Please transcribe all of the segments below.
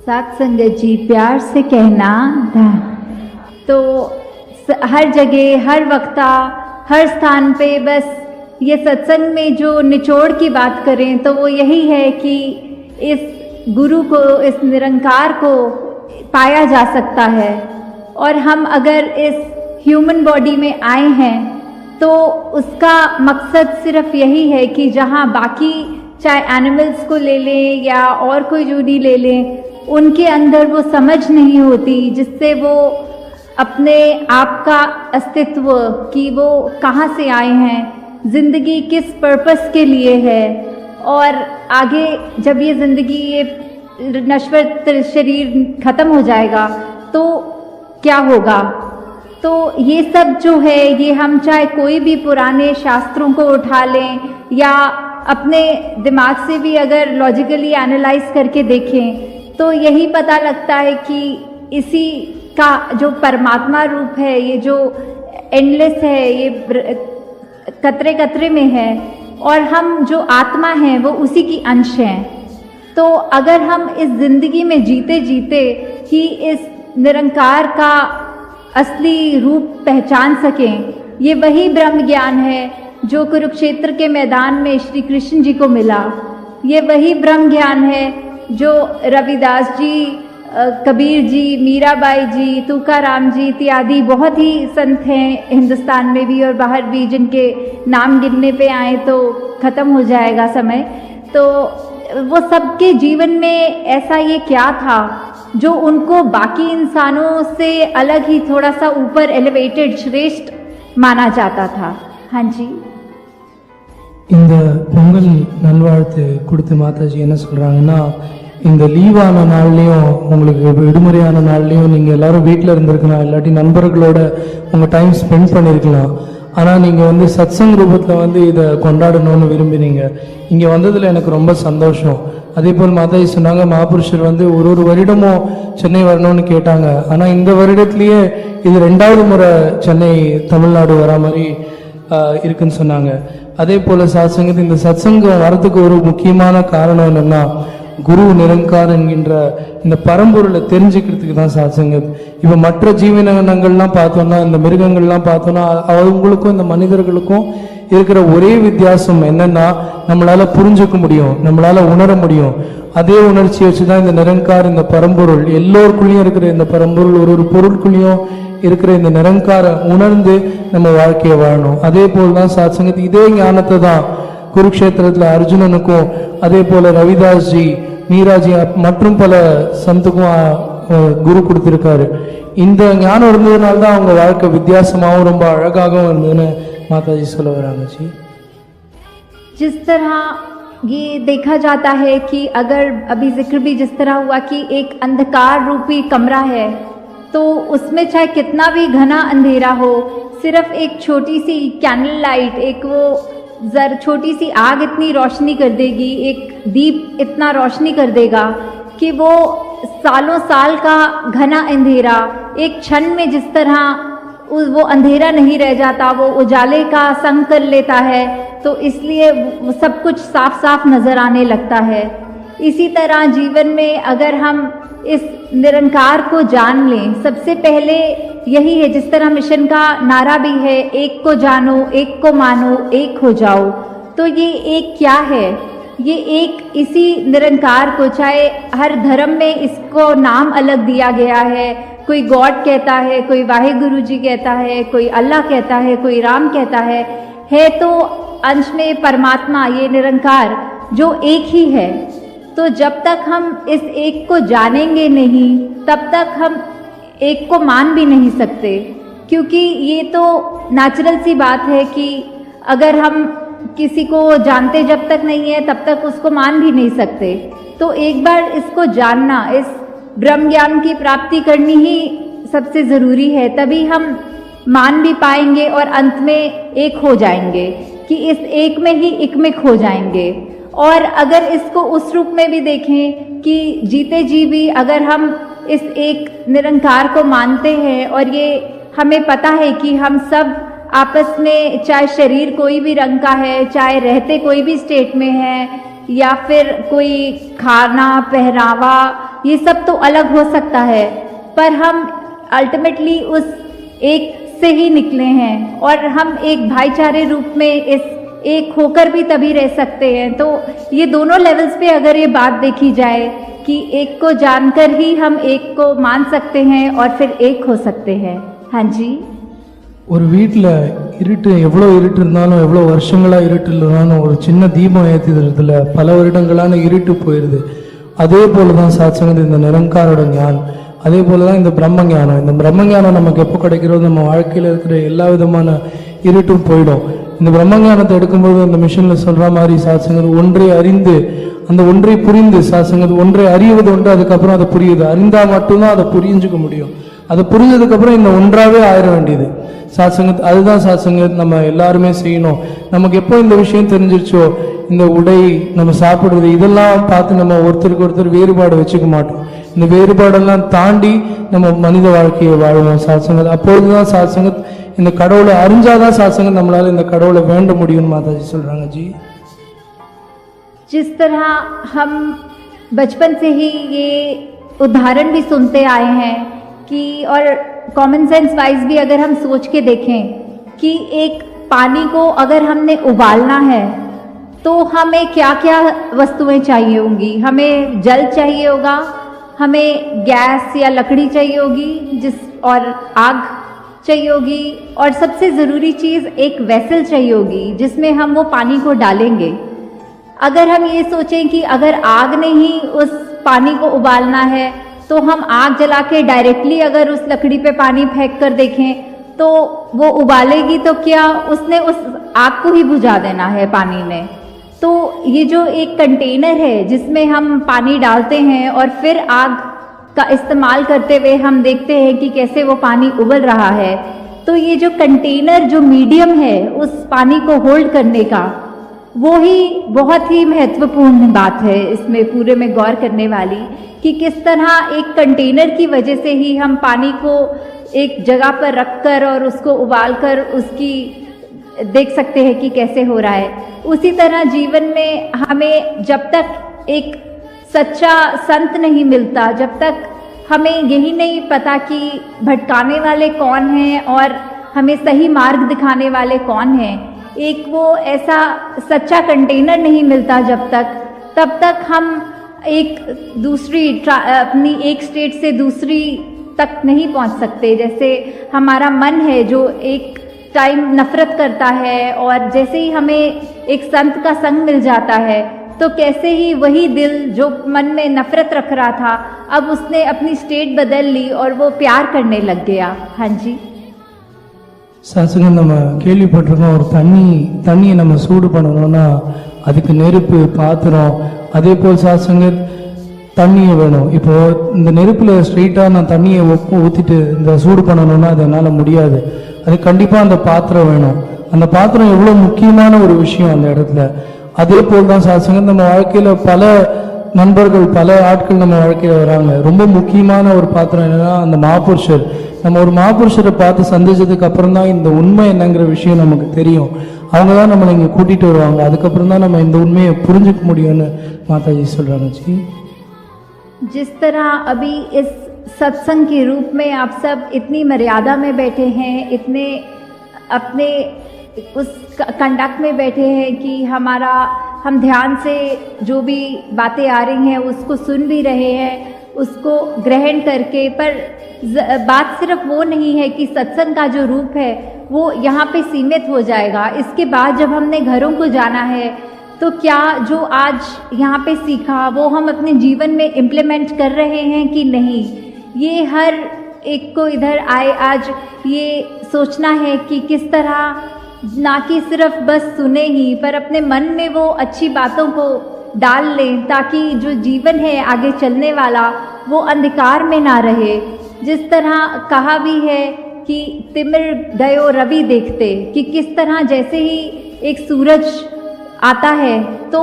साथ संगत जी, प्यार से कहना तो हर जगह, हर वक्ता, हर स्थान पे बस ये सत्संग में जो निचोड़ की बात करें तो वो यही है कि इस गुरु को, इस निरंकार को पाया जा सकता है। और हम अगर इस ह्यूमन बॉडी में आए हैं तो उसका मकसद सिर्फ यही है कि जहाँ बाकी चाहे एनिमल्स को ले लें या और कोई जूडी ले लें, उनके अंदर वो समझ नहीं होती जिससे वो अपने आप का अस्तित्व कि वो कहाँ से आए हैं, ज़िंदगी किस पर्पस के लिए है, और आगे जब ये ज़िंदगी, ये नश्वर शरीर ख़त्म हो जाएगा तो क्या होगा। तो ये सब जो है, ये हम चाहे कोई भी पुराने शास्त्रों को उठा लें या अपने दिमाग से भी अगर लॉजिकली एनालाइज करके देखें तो यही पता लगता है कि इसी का जो परमात्मा रूप है, ये जो एंडलेस है, ये कतरे कतरे में है, और हम जो आत्मा हैं वो उसी की अंश हैं। तो अगर हम इस जिंदगी में जीते जीते ही इस निरंकार का असली रूप पहचान सकें, ये वही ब्रह्म ज्ञान है जो कुरुक्षेत्र के मैदान में श्री कृष्ण जी को मिला। ये वही ब्रह्म ज्ञान है जो रविदास जी, कबीर जी, मीराबाई जी, तुकाराम जी इत्यादि बहुत ही संत हैं हिंदुस्तान में भी और बाहर भी, जिनके नाम गिनने पे आए तो ख़त्म हो जाएगा समय। तो वो सबके जीवन में ऐसा ये क्या था जो उनको बाकी इंसानों से अलग ही थोड़ा सा ऊपर एलिवेटेड, श्रेष्ठ माना जाता था। हाँ जी, இந்த பொங்கல் நல்வாழ்த்து கொடுத்து மாதாஜி என்ன சொல்றாங்கன்னா, இந்த லீவான நாள்லையும் உங்களுக்கு விடுமுறையான நாள்லையும் நீங்கள் எல்லாரும் வீட்டில் இருந்திருக்கலாம், இல்லாட்டி நண்பர்களோட உங்கள் டைம் ஸ்பெண்ட் பண்ணியிருக்கலாம். ஆனால் நீங்கள் வந்து சத்சங் ரூபத்தில் இதை கொண்டாடணும்னு விரும்பினீங்க. இங்கே வந்ததில் எனக்கு ரொம்ப சந்தோஷம். அதே போல் மாதாஜி சொன்னாங்க, மகாபுருஷர் ஒரு வருடமும் சென்னை வரணும்னு கேட்டாங்க. ஆனால் இந்த வருடத்துலேயே இது 2வது முறை சென்னை தமிழ்நாடு வரா மாதிரி இருக்குன்னு சொன்னாங்க. அதே போல் சாத்சங்கத்து இந்த சத்சங்கம் வரத்துக்கு ஒரு முக்கியமான காரணம் என்னென்னா, குரு நிரங்கார் என்கின்ற இந்த பரம்பொருளை தெரிஞ்சுக்கிறதுக்கு தான் சாத்சங்கத். இப்போ மற்ற ஜீவனங்கள்லாம் பார்த்தோம்னா, இந்த மிருகங்கள்லாம் பார்த்தோம்னா, அவங்களுக்கும் இந்த மனிதர்களுக்கும் இருக்கிற ஒரே வித்தியாசம் என்னன்னா, நம்மளால புரிஞ்சுக்க முடியும், நம்மளால உணர முடியும். அதே உணர்ச்சியை வச்சுதான் இந்த நிரங்கார், இந்த பரம்பொருள், எல்லோருக்குள்ளேயும் இருக்கிற இந்த பரம்பொருள், ஒரு பொருட்குள்ளேயும் இருக்கிற இந்த நிரங்கார உணர்ந்து நம்ம வாழ்க்கையை வாழணும். அதே போல் தான் சாத்சங்கத் இதே ஞானத்தை தான் குருக்ஷேத்திரத்தில் அர்ஜுனனுக்கும், அதே போல ரவிதாஸ் ஜி, மீராஜி மற்றும் பல சந்துக்கும் குரு கொடுத்திருக்காரு. இந்த ஞானம் இருந்ததுனால தான் அவங்க வாழ்க்கை வித்தியாசமாகவும் ரொம்ப அழகாகவும் இருந்ததுன்னு माताजी சொல்ல வராங்க जी। जिस तरह ये देखा जाता है कि अगर अभी जिक्र भी जिस तरह हुआ कि एक अंधकार रूपी कमरा है, तो उसमें चाहे कितना भी घना अंधेरा हो, सिर्फ एक छोटी सी कैंडल लाइट, एक वो छोटी सी आग इतनी रोशनी कर देगी, एक दीप इतना रोशनी कर देगा कि वो सालों साल का घना अंधेरा एक क्षण में जिस तरह वो अंधेरा नहीं रह जाता, वो उजाले का संग कर लेता है। तो इसलिए सब कुछ साफ साफ नज़र आने लगता है। इसी तरह जीवन में अगर हम इस निरंकार को जान लें, सबसे पहले यही है, जिस तरह मिशन का नारा भी है, एक को जानो, एक को मानो, एक हो जाओ। तो ये एक क्या है? ये एक इसी निरंकार को, चाहे हर धर्म में इसको नाम अलग दिया गया है, कोई गॉड कहता है, कोई वाहेगुरु जी कहता है, कोई अल्लाह कहता है, कोई राम कहता है तो अंश में परमात्मा, ये निरंकार जो एक ही है। तो जब तक हम इस एक को जानेंगे नहीं, तब तक हम एक को मान भी नहीं सकते, क्योंकि ये तो नेचुरल सी बात है कि अगर हम किसी को जानते जब तक नहीं है तब तक उसको मान भी नहीं सकते। तो एक बार इसको जानना, इस ब्रह्म ज्ञान की प्राप्ति करनी ही सबसे ज़रूरी है, तभी हम मान भी पाएंगे और अंत में एक हो जाएंगे कि इस एक में ही एक में खो जाएंगे। और अगर इसको उस रूप में भी देखें कि जीते जी भी अगर हम इस एक निरंकार को मानते हैं और ये हमें पता है कि हम सब आपस में, चाहे शरीर कोई भी रंग का है, चाहे रहते कोई भी स्टेट में है, या फिर कोई खाना पहनावा ये सब तो अलग हो सकता है, पर हम अल्टीमेटली उस एक से ही निकले हैं और हम एक भाईचारे रूप में इस एक होकर भी तभी रह सकते हैं। तो ये दोनों लेवल्स पे अगर ये बात देखी जाए कि एक को जानकर ही हम एक को मान सकते हैं और फिर एक हो सकते हैं। हाँ जी। ஒரு வீட்டில் இருட்டு எவ்வளோ இருட்டு இருந்தாலும் எவ்வளோ வருஷங்களாக இருட்டு இல்லைனாலும் ஒரு சின்ன தீபம் ஏற்றிடுறதுல பல வருடங்களான இருட்டு போயிடுது. அதே போல தான் சாட்சங்கது இந்த நிரங்காரோட ஞானம், அதே போல தான் இந்த பிரம்ம ஞானம். இந்த பிரம்ம ஞானம் நமக்கு எப்போ கிடைக்கிறதோ நம்ம வாழ்க்கையில் இருக்கிற எல்லா விதமான இருட்டும் போயிடும். இந்த பிரம்ம ஞானத்தை எடுக்கும்போது அந்த மிஷனில் சொல்கிற மாதிரி சாட்சங்கது ஒன்றை அறிந்து அந்த ஒன்றை புரிந்து, சாட்சங்கது ஒன்றை அறிவது உண்டு, அதுக்கப்புறம் அதை புரியுது. அறிந்தால் மட்டும்தான் அதை புரிஞ்சுக்க முடியும். அதை புரிஞ்சதுக்கப்புறம் இந்த ஒன்றாவே ஆயிட வேண்டியது சாத்சங்கத். அதுதான் சாத்சங்கத் நம்ம எல்லாருமே செய்யணும். நமக்கு எப்போ இந்த விஷயம் தெரிஞ்சிருச்சோ, இந்த உடை, நம்ம சாப்பிட்றது, இதெல்லாம் பார்த்து நம்ம ஒருத்தருக்கு ஒருத்தர் வேறுபாடு வச்சுக்க மாட்டோம். இந்த வேறுபாடெல்லாம் தாண்டி நம்ம மனித வாழ்க்கையை வாழ்வோம் சாத்சங்கத். அப்பொழுதுதான் சாத்சங்கத் இந்த கடவுளை அறிஞ்சாதான் சாத்சங்கத் நம்மளால இந்த கடவுளை வேண்ட முடியும்னு மாதாஜி சொல்றாங்க जी। जिस तरह हम बचपन से ही ये उदाहरण भी सुनते आए हैं कि, और कॉमन सेंस वाइज भी अगर हम सोच के देखें कि एक पानी को अगर हमने उबालना है तो हमें क्या क्या वस्तुएं चाहिए होंगी। हमें जल चाहिए होगा, हमें गैस या लकड़ी चाहिए होगी, और आग चाहिए होगी, और सबसे ज़रूरी चीज़ एक वेसल चाहिए होगी जिसमें हम वो पानी को डालेंगे। अगर हम ये सोचें कि अगर आग ने ही उस पानी को उबालना है तो हम आग जला के डायरेक्टली अगर उस लकड़ी पे पानी फेंक कर देखें तो वो उबालेगी तो क्या, उसने उस आग को ही बुझा देना है पानी में। तो ये जो एक कंटेनर है जिसमें हम पानी डालते हैं और फिर आग का इस्तेमाल करते हुए हम देखते हैं कि कैसे वो पानी उबल रहा है, तो ये जो कंटेनर, जो मीडियम है उस पानी को होल्ड करने का, वो ही बहुत ही महत्वपूर्ण बात है इसमें पूरे में गौर करने वाली, कि किस तरह एक कंटेनर की वजह से ही हम पानी को एक जगह पर रखकर और उसको उबालकर उसकी देख सकते हैं कि कैसे हो रहा है। उसी तरह जीवन में हमें जब तक एक सच्चा संत नहीं मिलता, जब तक हमें यही नहीं पता कि भटकाने वाले कौन हैं और हमें सही मार्ग दिखाने वाले कौन हैं, एक वो ऐसा सच्चा कंटेनर नहीं मिलता जब तक, तब तक हम एक दूसरी अपनी एक स्टेट से दूसरी तक नहीं पहुंच सकते। जैसे हमारा मन है जो एक टाइम नफरत करता है, और जैसे ही हमें एक संत का संग मिल जाता है तो कैसे ही वही दिल जो मन में नफरत रख रहा था, अब उसने अपनी स्टेट बदल ली और वो प्यार करने लग गया। हाँ जी। சாத்சங்கத் நம்ம கேள்விப்பட்டிருக்கோம், ஒரு தண்ணியை நம்ம சூடு பண்ணணும்னா அதுக்கு நெருப்பு, பாத்திரம், அதே போல் சாத்சங்கத் தண்ணியை வேணும். இப்போ இந்த நெருப்பில் ஸ்ட்ரெயிட்டாக நான் தண்ணியை ஊற்றிட்டு இந்த சூடு பண்ணணும்னா அது என்னால் முடியாது. அது கண்டிப்பாக அந்த பாத்திரம் வேணும். அந்த பாத்திரம் எவ்வளோ முக்கியமான ஒரு விஷயம் அந்த இடத்துல. அதே போல் தான் சாத்சங்கத் நம்ம வாழ்க்கையில் பல நண்பர்கள், பல ஆட்கள் நம்ம வாழ்க்கையில் வராங்க. ரொம்ப முக்கியமான ஒரு பாத்திரம் என்னன்னா அந்த மாபுருஷர். நம்ம ஒரு மாபுருஷரை பார்த்து சந்திச்சதுக்கு அப்புறம் தான் இந்த உண்மை என்னங்கிற விஷயம் நமக்கு தெரியும். அவங்க தான் நம்மளை இங்கே கூட்டிகிட்டு வருவாங்க. அதுக்கப்புறம் தான் நம்ம இந்த உண்மையை புரிஞ்சுக்க முடியும்னு மாதாஜி சொல்கிறாங்க जी। जिस तरह अभी इस सत्संग के रूप में आप सब इतनी मर्यादा में बैठे हैं, इतने अपने उस कंडक्ट में बैठे हैं कि हम ध्यान से जो भी बातें आ रही हैं उसको सुन भी रहे हैं, उसको ग्रहण करके, पर बात सिर्फ वो नहीं है कि सत्संग का जो रूप है वो यहाँ पे सीमित हो जाएगा। इसके बाद जब हमने घरों को जाना है तो क्या जो आज यहाँ पे सीखा वो हम अपने जीवन में इम्प्लीमेंट कर रहे हैं कि नहीं, ये हर एक को इधर आए आज ये सोचना है कि किस तरह ना कि सिर्फ बस सुने ही, पर अपने मन में वो अच्छी बातों को डाल लें ताकि जो जीवन है आगे चलने वाला वो अंधकार में ना रहे। जिस तरह कहा भी है कि तिमिर गयो रवि देखते, कि किस तरह जैसे ही एक सूरज आता है तो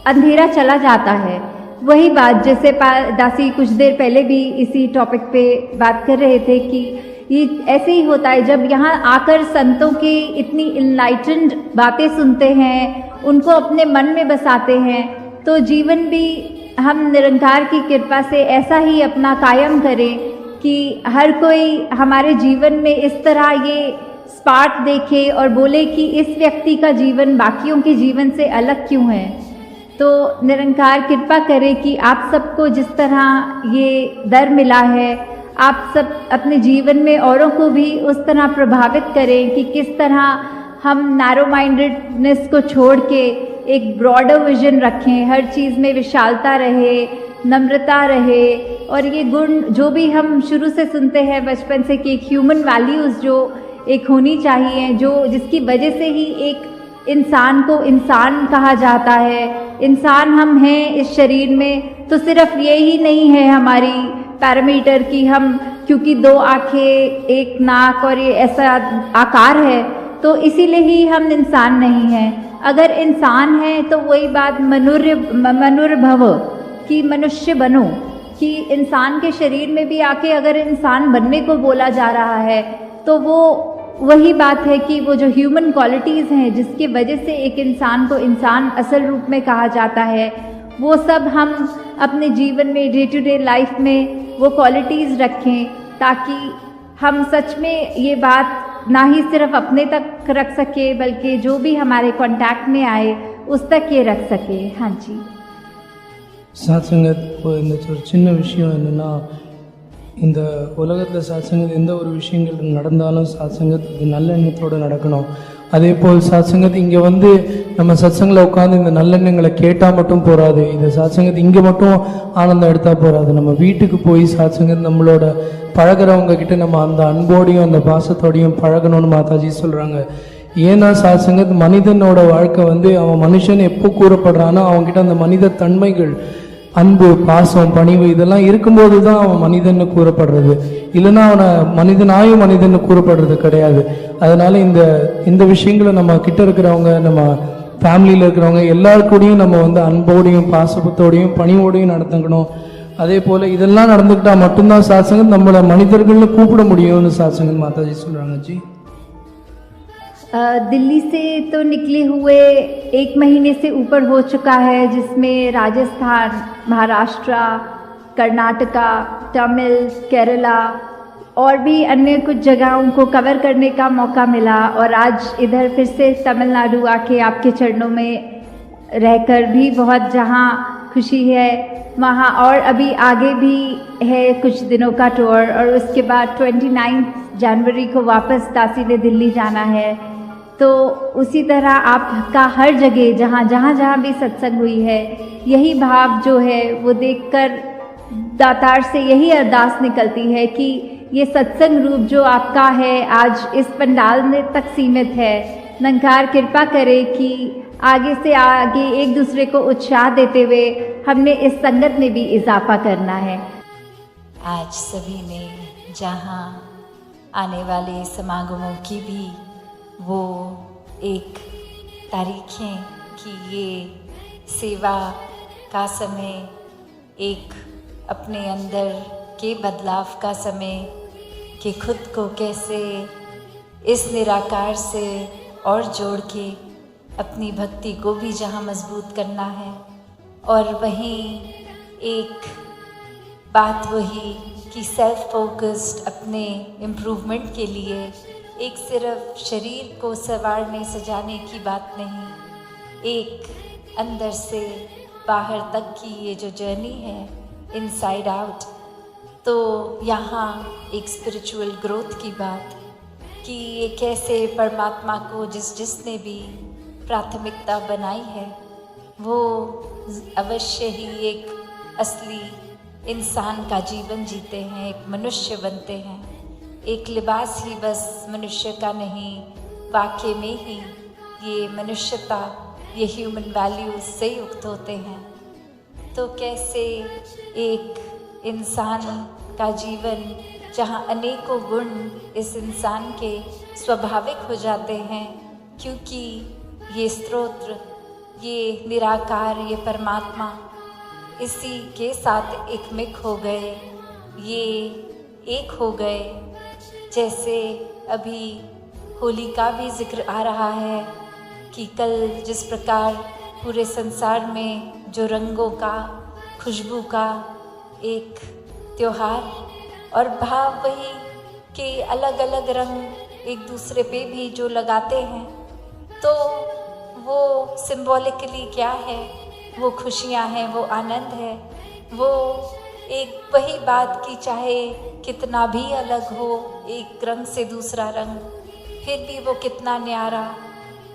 अंधेरा चला जाता है। वही बात जैसे दासी कुछ देर पहले भी इसी टॉपिक पे बात कर रहे थे कि ये ऐसे ही होता है जब यहाँ आकर संतों की इतनी इनलाइटेंड बातें सुनते हैं, उनको अपने मन में बसाते हैं, तो जीवन भी हम निरंकार की कृपा से ऐसा ही अपना कायम करें कि हर कोई हमारे जीवन में इस तरह ये स्पार्क देखे और बोले कि इस व्यक्ति का जीवन बाकियों के जीवन से अलग क्यों है। तो निरंकार कृपा करे कि आप सबको जिस तरह ये दर मिला है, आप सब अपने जीवन में औरों को भी उस तरह प्रभावित करें कि किस तरह हम नैरो माइंडेडनेस को छोड़ के एक ब्रॉडर विजन रखें, हर चीज़ में विशालता रहे, नम्रता रहे, और ये गुण जो भी हम शुरू से सुनते हैं बचपन से कि ह्यूमन वैल्यूज़ जो एक होनी चाहिए, जो जिसकी वजह से ही एक इंसान को इंसान कहा जाता है। इंसान हम हैं इस शरीर में, तो सिर्फ ये ही नहीं है हमारी पैरामीटर कि हम क्योंकि 2 आँखें, 1 नाक और ये ऐसा आकार है तो इसीलिए ही हम इंसान नहीं हैं। अगर इंसान है तो वही बात मनुर्भव कि मनुष्य बनो, कि इंसान के शरीर में भी आके अगर इंसान बनने को बोला जा रहा है तो वो वही बात है कि वो जो ह्यूमन क्वालिटीज़ हैं जिसकी वजह से एक इंसान को इंसान असल रूप में कहा जाता है, वो सब हम अपने जीवन में डे टू डे लाइफ में वो क्वालिटीज़ रखें, ताकि हम सच में ये बात ना ही सिर्फ अपने तक रख सके बल्कि जो भी हमारे कांटेक्ट में आए उस तक ये रख सके। हाँ जी। சாத்சங்கத் இப்போ இந்த ஒரு சின்ன விஷயம் என்னென்னா, இந்த உலகத்தில் சாத்சங்கத் எந்த ஒரு விஷயங்கள் நடந்தாலும் சாத்சங்கத் இது நல்லெண்ணத்தோடு நடக்கணும். அதே போல் சாத்சங்கத் இங்கே வந்து நம்ம சத்சங்கில் உட்காந்து இந்த நல்லெண்ணங்களை கேட்டால் மட்டும் போகாது. இந்த சாத்சங்கத் இங்கே மட்டும் ஆனந்தம் எடுத்தால் போகாது. நம்ம வீட்டுக்கு போய் சாத்சங்கத் நம்மளோட பழகிறவங்க கிட்ட நம்ம அந்த அன்போடையும் அந்த பாசத்தோடையும் பழகணும்னு மாதாஜி சொல்கிறாங்க. ஏன்னா சாத்சங்கத் மனிதனோட வாழ்க்கை வந்து அவன் மனுஷன் எப்போ கூறப்படுறானோ அவன்கிட்ட அந்த மனித தன்மைகள், அன்பு, பாசம், பணிவு இதெல்லாம் இருக்கும்போது தான் அவன் மனிதன்னு கூறப்படுறது. இல்லைன்னா அவனை மனிதனாயும் மனிதன்னு கூறப்படுறது கிடையாது. அதனால இந்த விஷயங்களை நம்ம கிட்ட இருக்கிறவங்க, நம்ம ஃபேமிலியில் இருக்கிறவங்க எல்லாருக்கூடையும் நம்ம வந்து அன்போடையும் பாசத்தோடையும் பணிவோடையும் நடந்துக்கணும். அதே போல் இதெல்லாம் நடந்துக்கிட்டால் மட்டும்தான் சாத்சங்கத் நம்மளை மனிதர்கள்னு கூப்பிட முடியும்னு சாத்சங்கத் மாதாஜி சொல்கிறாங்க. ஜி, दिल्ली से तो निकले हुए 1 महीने से ऊपर हो चुका है, जिसमें राजस्थान, महाराष्ट्र, कर्नाटका, तमिल, केरला और भी अन्य कुछ जगहों को कवर करने का मौका मिला। और आज इधर फिर से तमिलनाडु आके आपके चरणों में रहकर भी बहुत जहाँ खुशी है वहाँ, और अभी आगे भी है कुछ दिनों का टूर, और उसके बाद 29 जनवरी को वापस दासी ने दिल्ली जाना है। तो उसी तरह आपका हर जगह जहाँ भी सत्संग हुई है, यही भाव जो है वो देखकर दातार से यही अरदास निकलती है कि ये सत्संग रूप जो आपका है आज इस पंडाल में तक सीमित है। निरंकार कृपा करे कि आगे से आगे एक दूसरे को उत्साह देते हुए हमने इस संगत में भी इजाफा करना है। आज सभी ने जहाँ आने वाले समागमों की भी वो एक तारीखें कि ये सेवा का समय, एक अपने अंदर के बदलाव का समय, कि खुद को कैसे इस निराकार से और जोड़ के अपनी भक्ति को भी जहाँ मजबूत करना है, और वहीं एक बात वही कि सेल्फ फोकस्ड अपने इम्प्रूवमेंट के लिए एक सिर्फ शरीर को संवारने सजाने की बात नहीं, एक अंदर से बाहर तक की ये जो जर्नी है इनसाइड आउट, तो यहाँ एक स्पिरिचुअल ग्रोथ की बात कि ये कैसे परमात्मा को जिसने भी प्राथमिकता बनाई है वो अवश्य ही एक असली इंसान का जीवन जीते हैं, एक मनुष्य बनते हैं। एक लिबास ही बस मनुष्य का नहीं, वाकई में ही ये मनुष्यता, ये ह्यूमन वैल्यूज से युक्त होते हैं। तो कैसे एक इंसान का जीवन जहाँ अनेकों गुण इस इंसान के स्वाभाविक हो जाते हैं, क्योंकि ये स्तोत्र, ये निराकार, ये परमात्मा इसी के साथ एकमिक हो गए, ये एक हो गए। जैसे अभी होली का भी जिक्र आ रहा है कि कल जिस प्रकार पूरे संसार में जो रंगों का खुशबू का एक त्योहार, और भाव वही कि अलग अलग रंग एक दूसरे पे भी जो लगाते हैं, तो वो सिंबॉलिकली क्या है, वो खुशियाँ हैं, वो आनंद है, वो एक वही बात कि चाहे कितना भी अलग हो एक रंग से दूसरा रंग, फिर भी वो कितना न्यारा।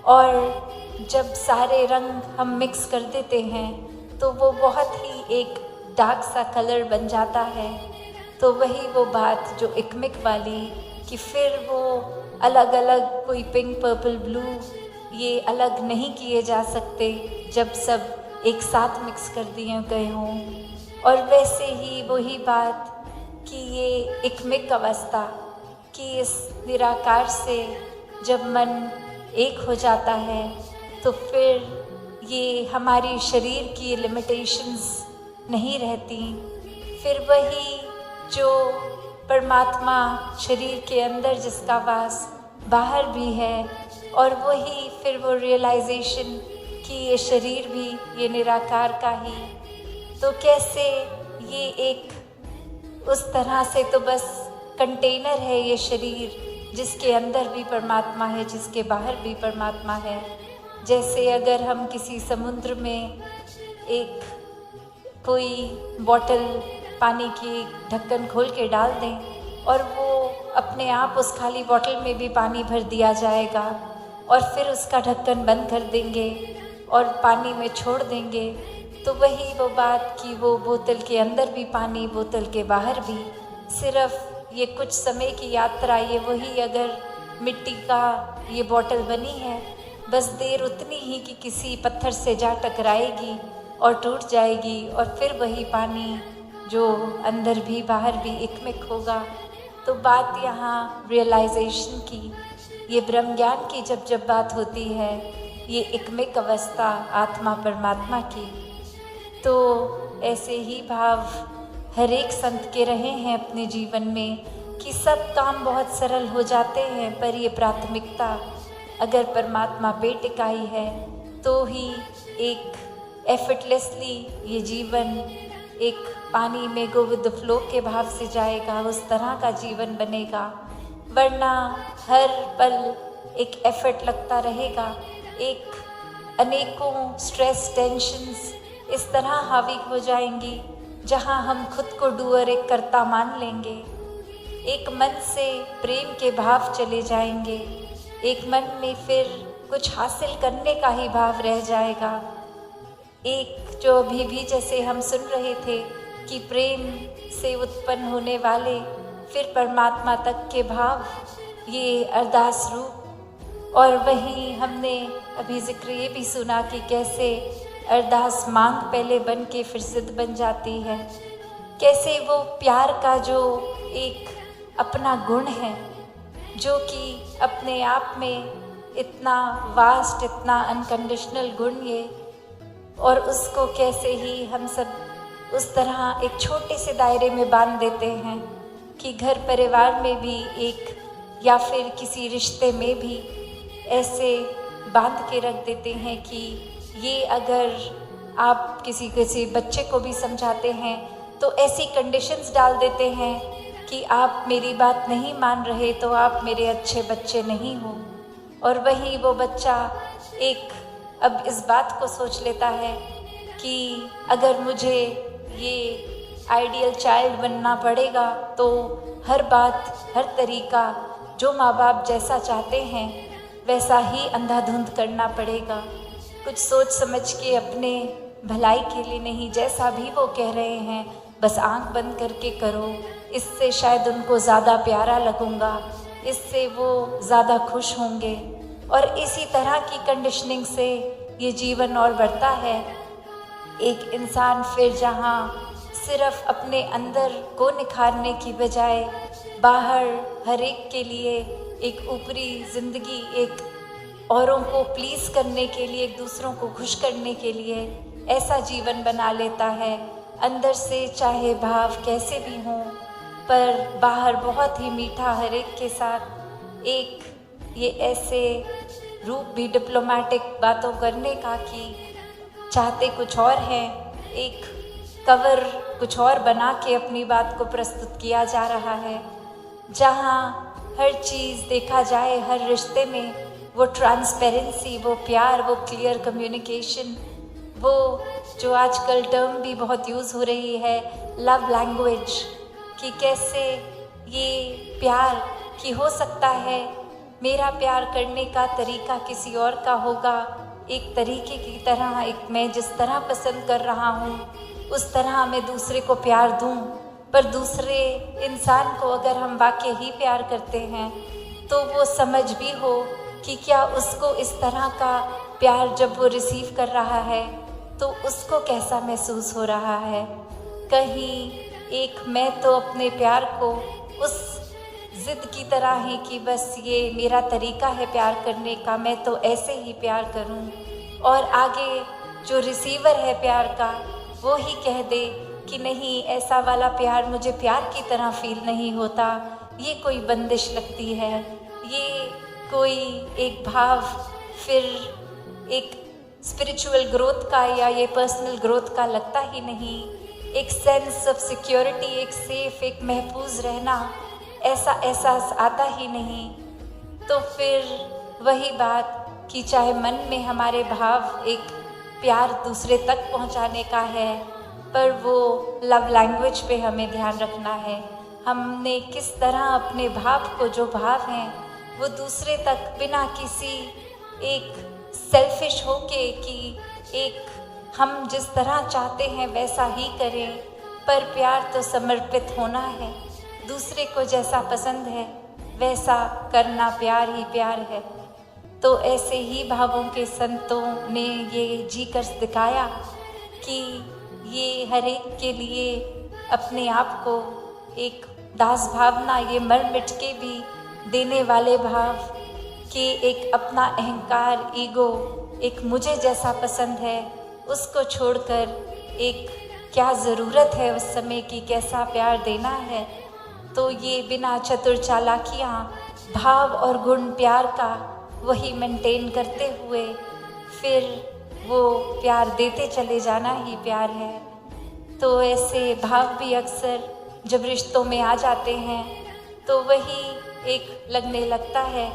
और जब सारे रंग हम मिक्स कर देते हैं तो वो बहुत ही एक डार्क सा कलर बन जाता है। तो वही वो बात जो इकमिक वाली कि फिर वो अलग अलग कोई पिंक पर्पल ब्लू ये अलग नहीं किए जा सकते जब सब एक साथ मिक्स कर दिए गए हों। और वैसे ही वही बात कि ये इकमिक अवस्था कि इस निराकार से जब मन एक हो जाता है तो फिर ये हमारी शरीर की लिमिटेशंस नहीं रहती। फिर वही जो परमात्मा शरीर के अंदर जिसका वास बाहर भी है, और वही फिर वो रियलाइजेशन कि ये शरीर भी ये निराकार का ही, तो कैसे ये एक उस तरह से तो बस कंटेनर है ये शरीर जिसके अंदर भी परमात्मा है, जिसके बाहर भी परमात्मा है। जैसे अगर हम किसी समुद्र में एक कोई बॉटल पानी की ढक्कन खोल के डाल दें और वो अपने आप उस खाली बॉटल में भी पानी भर दिया जाएगा, और फिर उसका ढक्कन बंद कर देंगे और पानी में छोड़ देंगे, तो वही वो बात कि वो बोतल के अंदर भी पानी, बोतल के बाहर भी, सिर्फ ये कुछ समय की यात्रा, ये वही अगर मिट्टी का ये बॉटल बनी है, बस देर उतनी ही कि किसी पत्थर से जा टकराएगी और टूट जाएगी, और फिर वही पानी जो अंदर भी बाहर भी इकमिक होगा। तो बात यहाँ रियलाइजेशन की, ये ब्रह्म ज्ञान की जब बात होती है, ये इकमिक अवस्था आत्मा परमात्मा की, तो ऐसे ही भाव हर एक संत के रहे हैं अपने जीवन में कि सब काम बहुत सरल हो जाते हैं, पर ये प्राथमिकता अगर परमात्मा पे टिकाई है तो ही एक एफर्टलेसली ये जीवन एक पानी में गो विद द फ्लो के भाव से जाएगा, उस तरह का जीवन बनेगा। वरना हर पल एक एफर्ट लगता रहेगा, एक अनेकों स्ट्रेस टेंशन्स इस तरह हावी हो जाएंगी जहां हम खुद को डूअर एक कर्ता मान लेंगे, एक मन से प्रेम के भाव चले जाएंगे, एक मन में फिर कुछ हासिल करने का ही भाव रह जाएगा। एक जो अभी भी जैसे हम सुन रहे थे कि प्रेम से उत्पन्न होने वाले फिर परमात्मा तक के भाव, ये अरदास रूप। और वहीं हमने अभी जिक्र ये भी सुना कि कैसे अरदास मांग पहले बन के फिर सिद्ध बन जाती है, कैसे वो प्यार का जो एक अपना गुण है जो कि अपने आप में इतना वास्ट, इतना अनकंडीशनल गुण ये, और उसको कैसे ही हम सब उस तरह एक छोटे से दायरे में बांध देते हैं कि घर परिवार में भी एक या फिर किसी रिश्ते में भी ऐसे बांध के रख देते हैं कि ये अगर आप किसी बच्चे को भी समझाते हैं तो ऐसी कंडीशंस डाल देते हैं कि आप मेरी बात नहीं मान रहे तो आप मेरे अच्छे बच्चे नहीं हो। और वही वो बच्चा एक अब इस बात को सोच लेता है कि अगर मुझे ये आइडियल चाइल्ड बनना पड़ेगा तो हर बात, हर तरीका जो माँ बाप जैसा चाहते हैं वैसा ही अंधाधुंध करना पड़ेगा, कुछ सोच समझ के अपने भलाई के लिए नहीं, जैसा भी वो कह रहे हैं बस आंख बंद करके करो, इससे शायद उनको ज़्यादा प्यारा लगूंगा, इससे वो ज़्यादा खुश होंगे। और इसी तरह की कंडीशनिंग से ये जीवन और बढ़ता है। एक इंसान फिर जहाँ सिर्फ अपने अंदर को निखारने की बजाय बाहर हर एक के लिए एक ऊपरी ज़िंदगी, एक औरों को प्लीज़ करने के लिए, एक दूसरों को खुश करने के लिए ऐसा जीवन बना लेता है, अंदर से चाहे भाव कैसे भी हों पर बाहर बहुत ही मीठा हर एक के साथ, एक ये ऐसे रूप भी डिप्लोमेटिक बातों करने का कि चाहते कुछ और हैं, एक कवर कुछ और बना के अपनी बात को प्रस्तुत किया जा रहा है, जहाँ हर चीज़ देखा जाए, हर रिश्ते में वो ट्रांसपेरेंसी, वो प्यार, वो क्लियर कम्युनिकेशन, वो जो आजकल टर्म भी बहुत यूज़ हो रही है, लव लैंग्वेज, कि कैसे ये प्यार कि हो सकता है मेरा प्यार करने का तरीका किसी और का होगा, एक तरीके की तरह, एक मैं जिस तरह पसंद कर रहा हूँ उस तरह मैं दूसरे को प्यार दूँ। पर दूसरे इंसान को अगर हम वाकई ही प्यार करते हैं तो वो समझ भी हो कि क्या उसको इस तरह का प्यार जब वो रिसीव कर रहा है तो उसको कैसा महसूस हो रहा है। कहीं एक मैं तो अपने प्यार को उस ज़िद की तरह ही कि बस ये मेरा तरीका है प्यार करने का, मैं तो ऐसे ही प्यार करूं, और आगे जो रिसीवर है प्यार का वो ही कह दे कि नहीं, ऐसा वाला प्यार मुझे प्यार की तरह फील नहीं होता, ये कोई बंदिश लगती है, ये कोई एक भाव फिर एक स्पिरिचुअल ग्रोथ का या ये पर्सनल ग्रोथ का लगता ही नहीं। एक सेंस ऑफ सिक्योरिटी, एक सेफ, एक महफूज रहना, ऐसा एहसास आता ही नहीं। तो फिर वही बात कि चाहे मन में हमारे भाव एक प्यार दूसरे तक पहुंचाने का है, पर वो लव लैंग्वेज पे हमें ध्यान रखना है। हमने किस तरह अपने भाव को, जो भाव हैं, वो दूसरे तक बिना किसी एक सेल्फिश होके कि एक हम जिस तरह चाहते हैं वैसा ही करें, पर प्यार तो समर्पित होना है, दूसरे को जैसा पसंद है वैसा करना प्यार ही प्यार है। तो ऐसे ही भावों के संतों ने ये जी कर दिखाया कि ये हर एक के लिए अपने आप को एक दास भावना, ये मर मिट के भी देने वाले भाव कि एक अपना अहंकार, ईगो, एक मुझे जैसा पसंद है उसको छोड़कर एक क्या ज़रूरत है उस समय की, कैसा प्यार देना है। तो ये बिना चतुर चालाकियाँ भाव और गुण प्यार का वही मेंटेन करते हुए फिर वो प्यार देते चले जाना ही प्यार है। तो ऐसे भाव भी अक्सर जब रिश्तों में आ जाते हैं तो वही एक लगने लगता है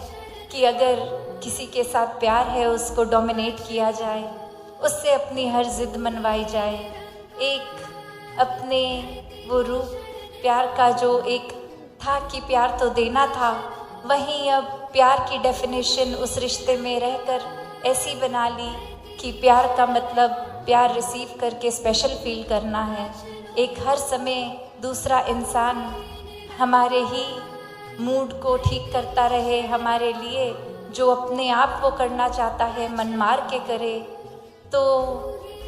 कि अगर किसी के साथ प्यार है उसको डोमिनेट किया जाए, उससे अपनी हर जिद मनवाई जाए, एक अपने वो रूप प्यार का जो एक था कि प्यार तो देना था, वहीं अब प्यार की डेफिनेशन उस रिश्ते में रहकर ऐसी बना ली कि प्यार का मतलब प्यार रिसीव करके स्पेशल फील करना है। एक हर समय दूसरा इंसान हमारे ही मूड को ठीक करता रहे, हमारे लिए जो अपने आप वो करना चाहता है मन मार के करे। तो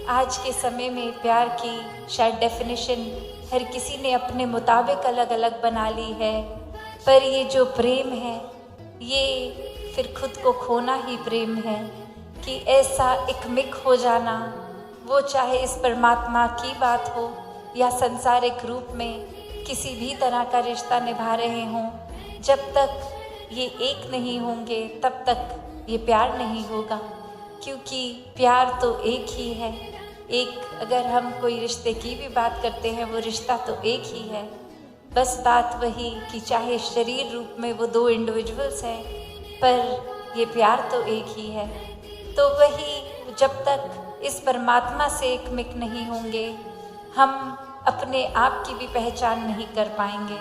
आज के समय में प्यार की शायद डेफिनेशन हर किसी ने अपने मुताबिक अलग अलग बना ली है, पर ये जो प्रेम है ये फिर खुद को खोना ही प्रेम है कि ऐसा एकमिक हो जाना, वो चाहे इस परमात्मा की बात हो या संसारिक रूप में किसी भी तरह का रिश्ता निभा रहे हों, जब तक ये एक नहीं होंगे तब तक ये प्यार नहीं होगा, क्योंकि प्यार तो एक ही है। एक अगर हम कोई रिश्ते की भी बात करते हैं वो रिश्ता तो एक ही है, बस बात वही कि चाहे शरीर रूप में वो दो इंडिविजुअल्स हैं पर ये प्यार तो एक ही है। तो वही जब तक इस परमात्मा से एकमिक नहीं होंगे हम अपने आप की भी पहचान नहीं कर पाएंगे,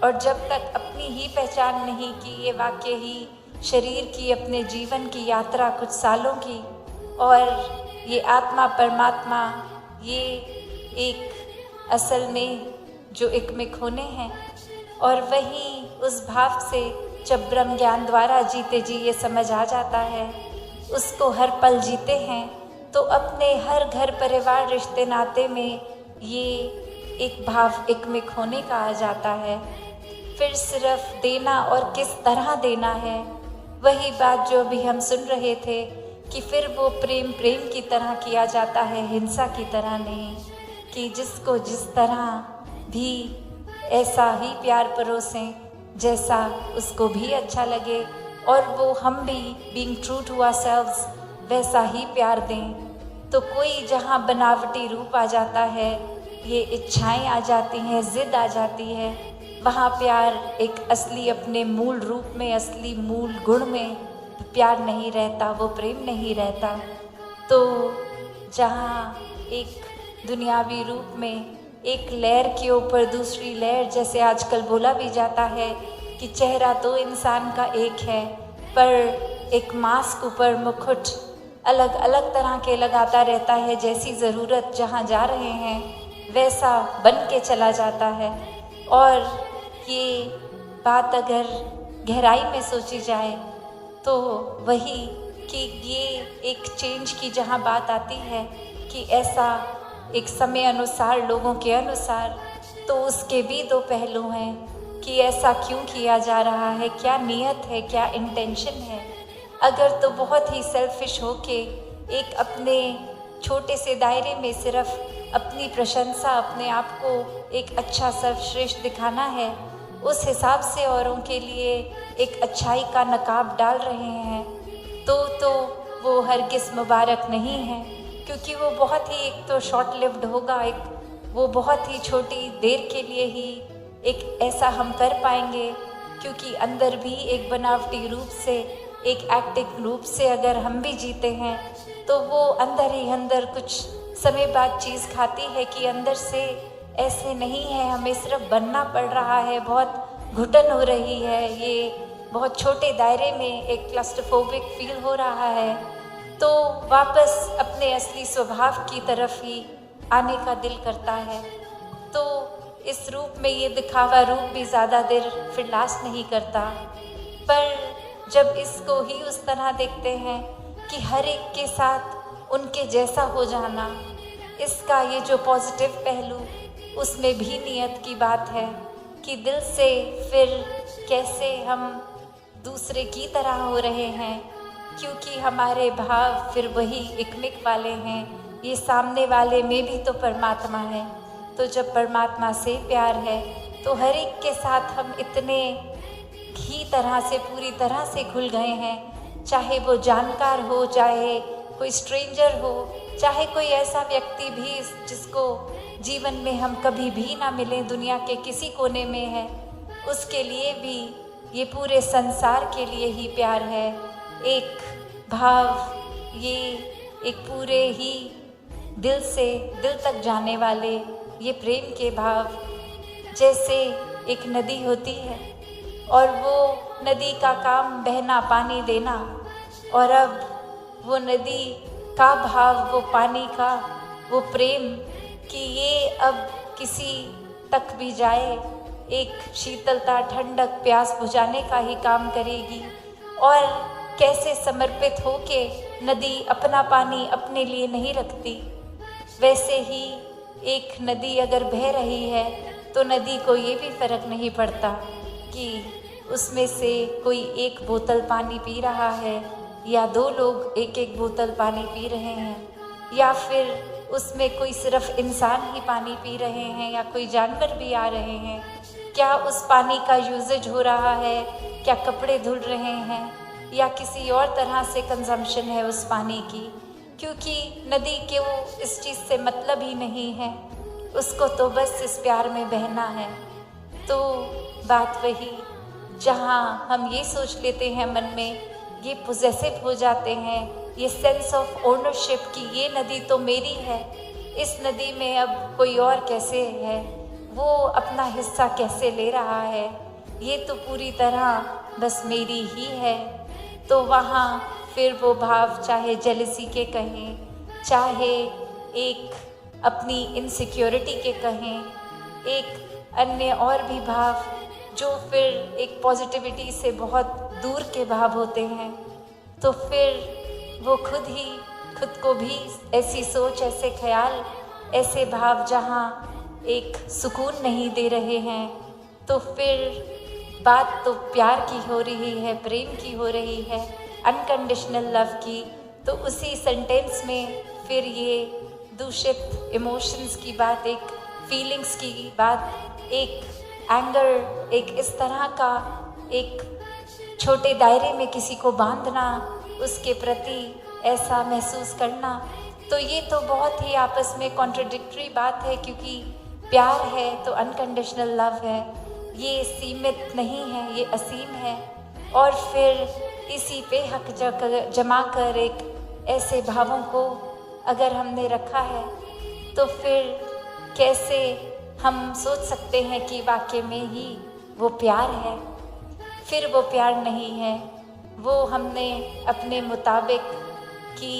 और जब तक अपनी ही पहचान नहीं की, ये वाकई ही शरीर की अपने जीवन की यात्रा कुछ सालों की, और ये आत्मा परमात्मा ये एक असल में जो एकमिक होने हैं। और वही उस भाव से जब ब्रह्म ज्ञान द्वारा जीते जी ये समझ आ जाता है, उसको हर पल जीते हैं, तो अपने हर घर परिवार रिश्ते नाते में ये एक भाव एकमिक होने का आ जाता है। फिर सिर्फ देना और किस तरह देना है, वही बात जो अभी हम सुन रहे थे कि फिर वो प्रेम प्रेम की तरह किया जाता है, हिंसा की तरह नहीं, कि जिसको जिस तरह भी ऐसा ही प्यार परोसें जैसा उसको भी अच्छा लगे, और वो हम भी बीइंग ट्रू टू आवरसेल्व्स वैसा ही प्यार दें। तो कोई जहाँ बनावटी रूप आ जाता है ये इच्छाएं आ जाती हैं, ज़िद आ जाती है, वहाँ प्यार एक असली अपने मूल रूप में, असली मूल गुण में प्यार नहीं रहता, वो प्रेम नहीं रहता। तो जहाँ एक दुनियावी रूप में एक लेयर के ऊपर दूसरी लेयर, जैसे आजकल बोला भी जाता है कि चेहरा तो इंसान का एक है, पर एक मास्क ऊपर मुकुट अलग अलग तरह के लगाता रहता है, जैसी ज़रूरत जहाँ जा रहे हैं वैसा बन के चला जाता है। और ये बात अगर गहराई में सोची जाए तो वही कि ये एक चेंज की जहाँ बात आती है कि ऐसा एक समय अनुसार, लोगों के अनुसार, तो उसके भी दो पहलू हैं कि ऐसा क्यों किया जा रहा है, क्या नीयत है, क्या इंटेंशन है। अगर तो बहुत ही सेल्फिश होके एक अपने छोटे से दायरे में सिर्फ अपनी प्रशंसा, अपने आप को एक अच्छा सर्वश्रेष्ठ दिखाना है, उस हिसाब से औरों के लिए एक अच्छाई का नकाब डाल रहे हैं, तो वो हरगिज़ मुबारक नहीं है, क्योंकि वो बहुत ही एक तो शॉर्ट लिव्ड होगा, एक वो बहुत ही छोटी देर के लिए ही एक ऐसा हम कर पाएंगे, क्योंकि अंदर भी एक बनावटी रूप से, एक एक्टिंग रूप से अगर हम भी जीते हैं तो वो अंदर ही अंदर कुछ समय बाद चीज़ खाती है कि अंदर से ऐसे नहीं है, हमें सिर्फ बनना पड़ रहा है, बहुत घुटन हो रही है, ये बहुत छोटे दायरे में एक क्लस्ट्रोफोबिक फील हो रहा है, तो वापस अपने असली स्वभाव की तरफ ही आने का दिल करता है। तो इस रूप में ये दिखावा रूप भी ज़्यादा देर फिर लास्ट नहीं करता, पर जब इसको ही उस तरह देखते हैं कि हर एक के साथ उनके जैसा हो जाना, इसका ये जो पॉजिटिव पहलू, उसमें भी नियत की बात है कि दिल से फिर कैसे हम दूसरे की तरह हो रहे हैं, क्योंकि हमारे भाव फिर वही इकमिक वाले हैं, ये सामने वाले में भी तो परमात्मा है। तो जब परमात्मा से प्यार है तो हर एक के साथ हम इतने ही तरह से, पूरी तरह से घुल गए हैं, चाहे वो जानकार हो, चाहे कोई स्ट्रेंजर हो, चाहे कोई ऐसा व्यक्ति भी जिसको जीवन में हम कभी भी ना मिलें, दुनिया के किसी कोने में है, उसके लिए भी ये पूरे संसार के लिए ही प्यार है। एक भाव, ये एक पूरे ही दिल से दिल तक जाने वाले ये प्रेम के भाव, जैसे एक नदी होती है और वो नदी का काम बहना, पानी देना, और अब वो नदी का भाव, वो पानी का वो प्रेम कि ये अब किसी तक भी जाए, एक शीतलता, ठंडक, प्यास बुझाने का ही काम करेगी। और कैसे समर्पित होके नदी अपना पानी अपने लिए नहीं रखती, वैसे ही एक नदी अगर बह रही है तो नदी को ये भी फ़र्क नहीं पड़ता कि उसमें से कोई एक बोतल पानी पी रहा है या दो लोग एक एक बोतल पानी पी रहे हैं, या फिर उसमें कोई सिर्फ इंसान ही पानी पी रहे हैं या कोई जानवर भी आ रहे हैं। क्या उस पानी का यूजेज हो रहा है, क्या कपड़े धुल रहे हैं, या किसी और तरह से कंजम्पशन है उस पानी की, क्योंकि नदी के वो इस चीज़ से मतलब ही नहीं है, उसको तो बस इस प्यार में बहना है। तो बात वही, जहाँ हम ये सोच लेते हैं मन में, ये पोजेसिव हो जाते हैं, ये सेंस ऑफ ओनरशिप कि ये नदी तो मेरी है, इस नदी में अब कोई और कैसे है, वो अपना हिस्सा कैसे ले रहा है, ये तो पूरी तरह बस मेरी ही है। तो वहाँ फिर वो भाव, चाहे जेलसी के कहें, चाहे एक अपनी इनसिक्योरिटी के कहें, एक अन्य और भी भाव जो फिर एक पॉजिटिविटी से बहुत दूर के भाव होते हैं, तो फिर वो खुद को भी ऐसी सोच, ऐसे ख्याल, ऐसे भाव जहाँ एक सुकून नहीं दे रहे हैं, तो फिर बात तो प्यार की हो रही है, प्रेम की हो रही है, अनकंडीशनल लव की। तो उसी सेंटेंस में फिर ये दूषित इमोशंस की बात, एक फीलिंग्स की बात, एक एंगर, एक इस तरह का एक छोटे दायरे में किसी को बांधना, उसके प्रति ऐसा महसूस करना तो ये तो बहुत ही आपस में कॉन्ट्रडिक्टरी बात है, क्योंकि प्यार है तो अनकंडीशनल लव है, ये सीमित नहीं है, ये असीम है। और फिर इसी पे हक जमा कर एक ऐसे भावों को अगर हमने रखा है, तो फिर कैसे हम सोच सकते हैं कि वाकई में ही वो प्यार है? फिर वो प्यार नहीं है, वो हमने अपने मुताबिक कि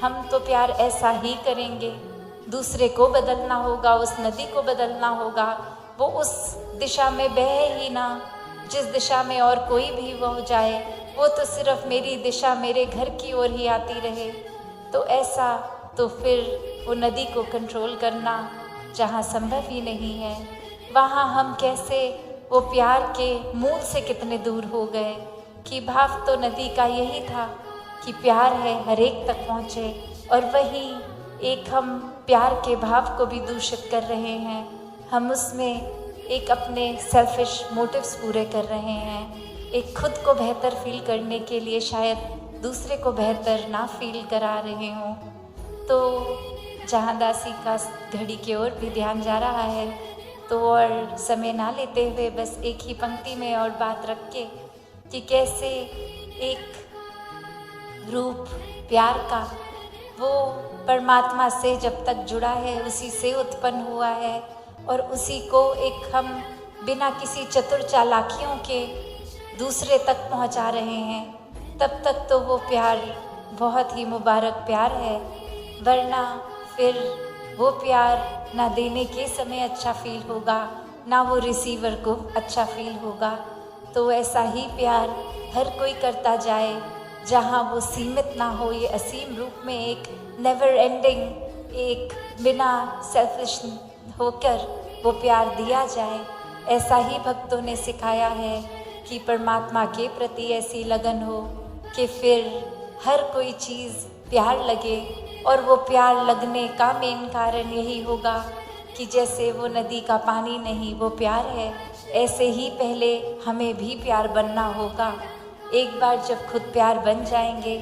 हम तो प्यार ऐसा ही करेंगे, दूसरे को बदलना होगा, उस नदी को बदलना होगा, वो उस दिशा में बहे ही ना जिस दिशा में और कोई भी वो जाए, वो तो सिर्फ मेरी दिशा मेरे घर की ओर ही आती रहे। तो ऐसा तो फिर वो नदी को कंट्रोल करना जहाँ संभव ही नहीं है, वहाँ हम कैसे वो प्यार के मूल से कितने दूर हो गए कि भाव तो नदी का यही था कि प्यार है हर एक तक पहुँचे, और वही एक हम प्यार के भाव को भी दूषित कर रहे हैं। हम उसमें एक अपने सेल्फिश मोटिव्स पूरे कर रहे हैं, एक खुद को बेहतर फील करने के लिए शायद दूसरे को बेहतर ना फील करा रहे हों। तो जहाँ दासी का घड़ी की ओर भी ध्यान जा रहा है, तो और समय ना लेते हुए बस एक ही पंक्ति में और बात रख के कि कैसे एक रूप प्यार का वो परमात्मा से जब तक जुड़ा है उसी से उत्पन्न हुआ है, और उसी को एक हम बिना किसी चतुर चालाकियों के दूसरे तक पहुंचा रहे हैं, तब तक तो वो प्यार बहुत ही मुबारक प्यार है। वरना फिर वो प्यार ना देने के समय अच्छा फील होगा, ना वो रिसीवर को अच्छा फील होगा। तो ऐसा ही प्यार हर कोई करता जाए, जहाँ वो सीमित ना हो, ये असीम रूप में एक नेवर एंडिंग, एक बिना सेल्फिश होकर वो प्यार दिया जाए। ऐसा ही भक्तों ने सिखाया है कि परमात्मा के प्रति ऐसी लगन हो कि फिर हर कोई चीज़ प्यार लगे, और वो प्यार लगने का मेन कारण यही होगा कि जैसे वो नदी का पानी नहीं वो प्यार है, ऐसे ही पहले हमें भी प्यार बनना होगा। एक बार जब खुद प्यार बन जाएंगे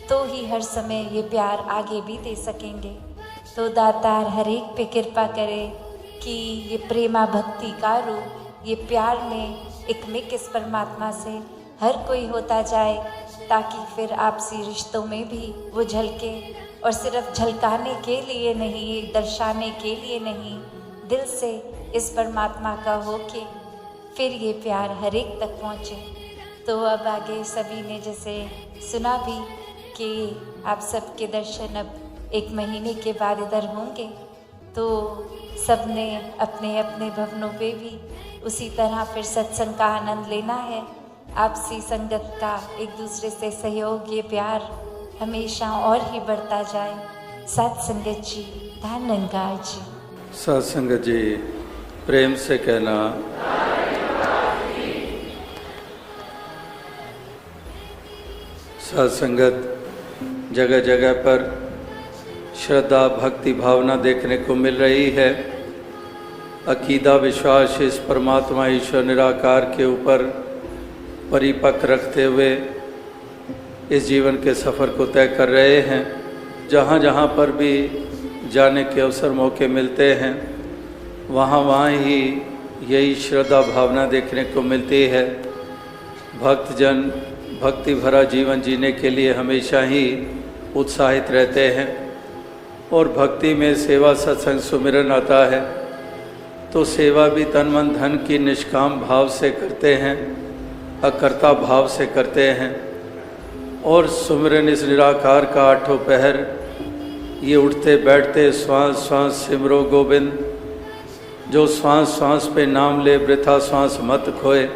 तो ही हर समय ये प्यार आगे भी दे सकेंगे। तो दातार हर एक पे कृपा करे कि ये प्रेमा भक्ति का रूप, ये प्यार में एक मिक इस परमात्मा से हर कोई होता जाए, ताकि फिर आपसी रिश्तों में भी वो झलके, और सिर्फ झलकाने के लिए नहीं, दर्शाने के लिए नहीं, दिल से इस परमात्मा का हो के फिर ये प्यार हर एक तक पहुँचे। तो अब आगे सभी ने जैसे सुना भी कि आप सबके दर्शन अब 1 महीने के बाद इधर होंगे, तो सब ने अपने अपने भवनों पे भी उसी तरह फिर सत्संग का आनंद लेना है। आपसी संगत का एक दूसरे से सहयोग, ये प्यार हमेशा और ही बढ़ता जाए। सत संगत जी, धन निरंकार जी। सत संगत जी, प्रेम से कहना सत संगत, जगह जगह पर श्रद्धा भक्ति भावना देखने को मिल रही है। अकीदा विश्वास इस परमात्मा ईश्वर निराकार के ऊपर परिपक्व रखते हुए इस जीवन के सफ़र को तय कर रहे हैं। जहाँ जहाँ पर भी जाने के अवसर मौके मिलते हैं, वहाँ वहाँ ही यही श्रद्धा भावना देखने को मिलती है। भक्तजन भक्ति भरा जीवन जीने के लिए हमेशा ही उत्साहित रहते हैं, और भक्ति में सेवा सत्संग सुमिरन आता है तो सेवा भी तन मन धन की निष्काम भाव से करते हैं, अकर्ता भाव से करते हैं। और सुमिरन इस निराकार का आठों पहर, ये उठते बैठते श्वास श्वास सिमरो गोविंद, जो श्वास श्वास पे नाम ले वृथा श्वास मत खोए,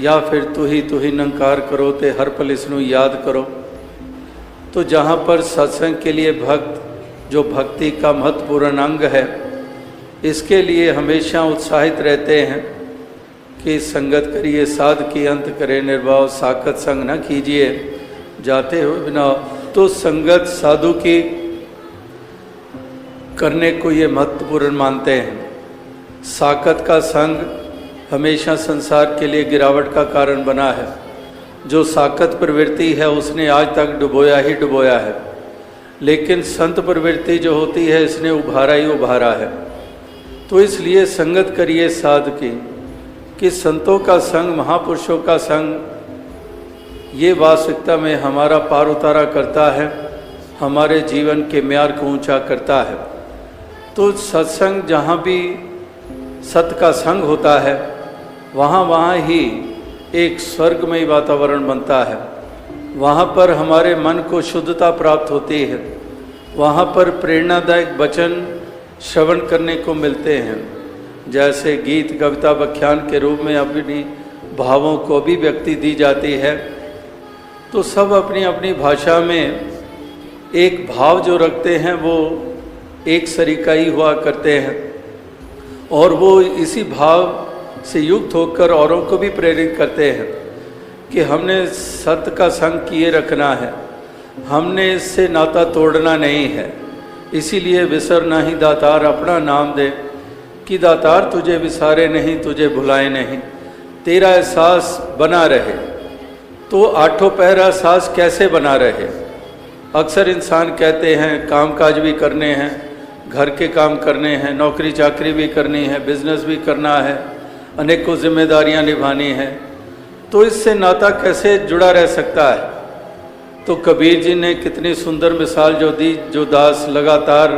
या फिर तू ही नंकार करो ते हर पल इसनू याद करो। तो जहाँ पर सत्संग के लिए भक्त, जो भक्ति का महत्वपूर्ण अंग है, इसके लिए हमेशा उत्साहित रहते हैं कि संगत करिए साध की अंत करे निर्भाव, साकत संग न कीजिए जाते हुए बिना। तो संगत साधु की करने को ये महत्वपूर्ण मानते हैं। साकत का संग हमेशा संसार के लिए गिरावट का कारण बना है। जो साकत प्रवृत्ति है उसने आज तक डुबोया ही डुबोया है। लेकिन संत प्रवृत्ति जो होती है इसने उभारा ही उभारा है। तो इसलिए संगत करिए साध की, कि संतों का संग, महापुरुषों का संग ये वास्तविकता में हमारा पार उतारा करता है, हमारे जीवन के म्यार को ऊंचा करता है। तो सत्संग, जहाँ भी सत का संग होता है वहाँ ही एक स्वर्गमय वातावरण बनता है। वहाँ पर हमारे मन को शुद्धता प्राप्त होती है, वहाँ पर प्रेरणादायक वचन श्रवण करने को मिलते हैं। जैसे गीत, कविता, व्याख्यान के रूप में अपनी भावों को अभिव्यक्ति दी जाती है, तो सब अपनी अपनी भाषा में एक भाव जो रखते हैं वो एक सरीका ही हुआ करते हैं, और वो इसी भाव से युक्त होकर औरों को भी प्रेरित करते हैं कि हमने सत्य का संग किए रखना है, हमने इससे नाता तोड़ना नहीं है। इसीलिए विसर नहीं दातार अपना नाम दे, कि दातार तुझे विसारे नहीं, तुझे भुलाए नहीं, तेरा एहसास बना रहे। तो आठों पहर एहसास कैसे बना रहे? अक्सर इंसान कहते हैं कामकाज भी करने हैं, घर के काम करने हैं, नौकरी चाकरी भी करनी है, बिजनेस भी करना है, अनेकों जिम्मेदारियां निभानी है, तो इससे नाता कैसे जुड़ा रह सकता है? तो कबीर जी ने कितनी सुंदर मिसाल जो दी, जो दास लगातार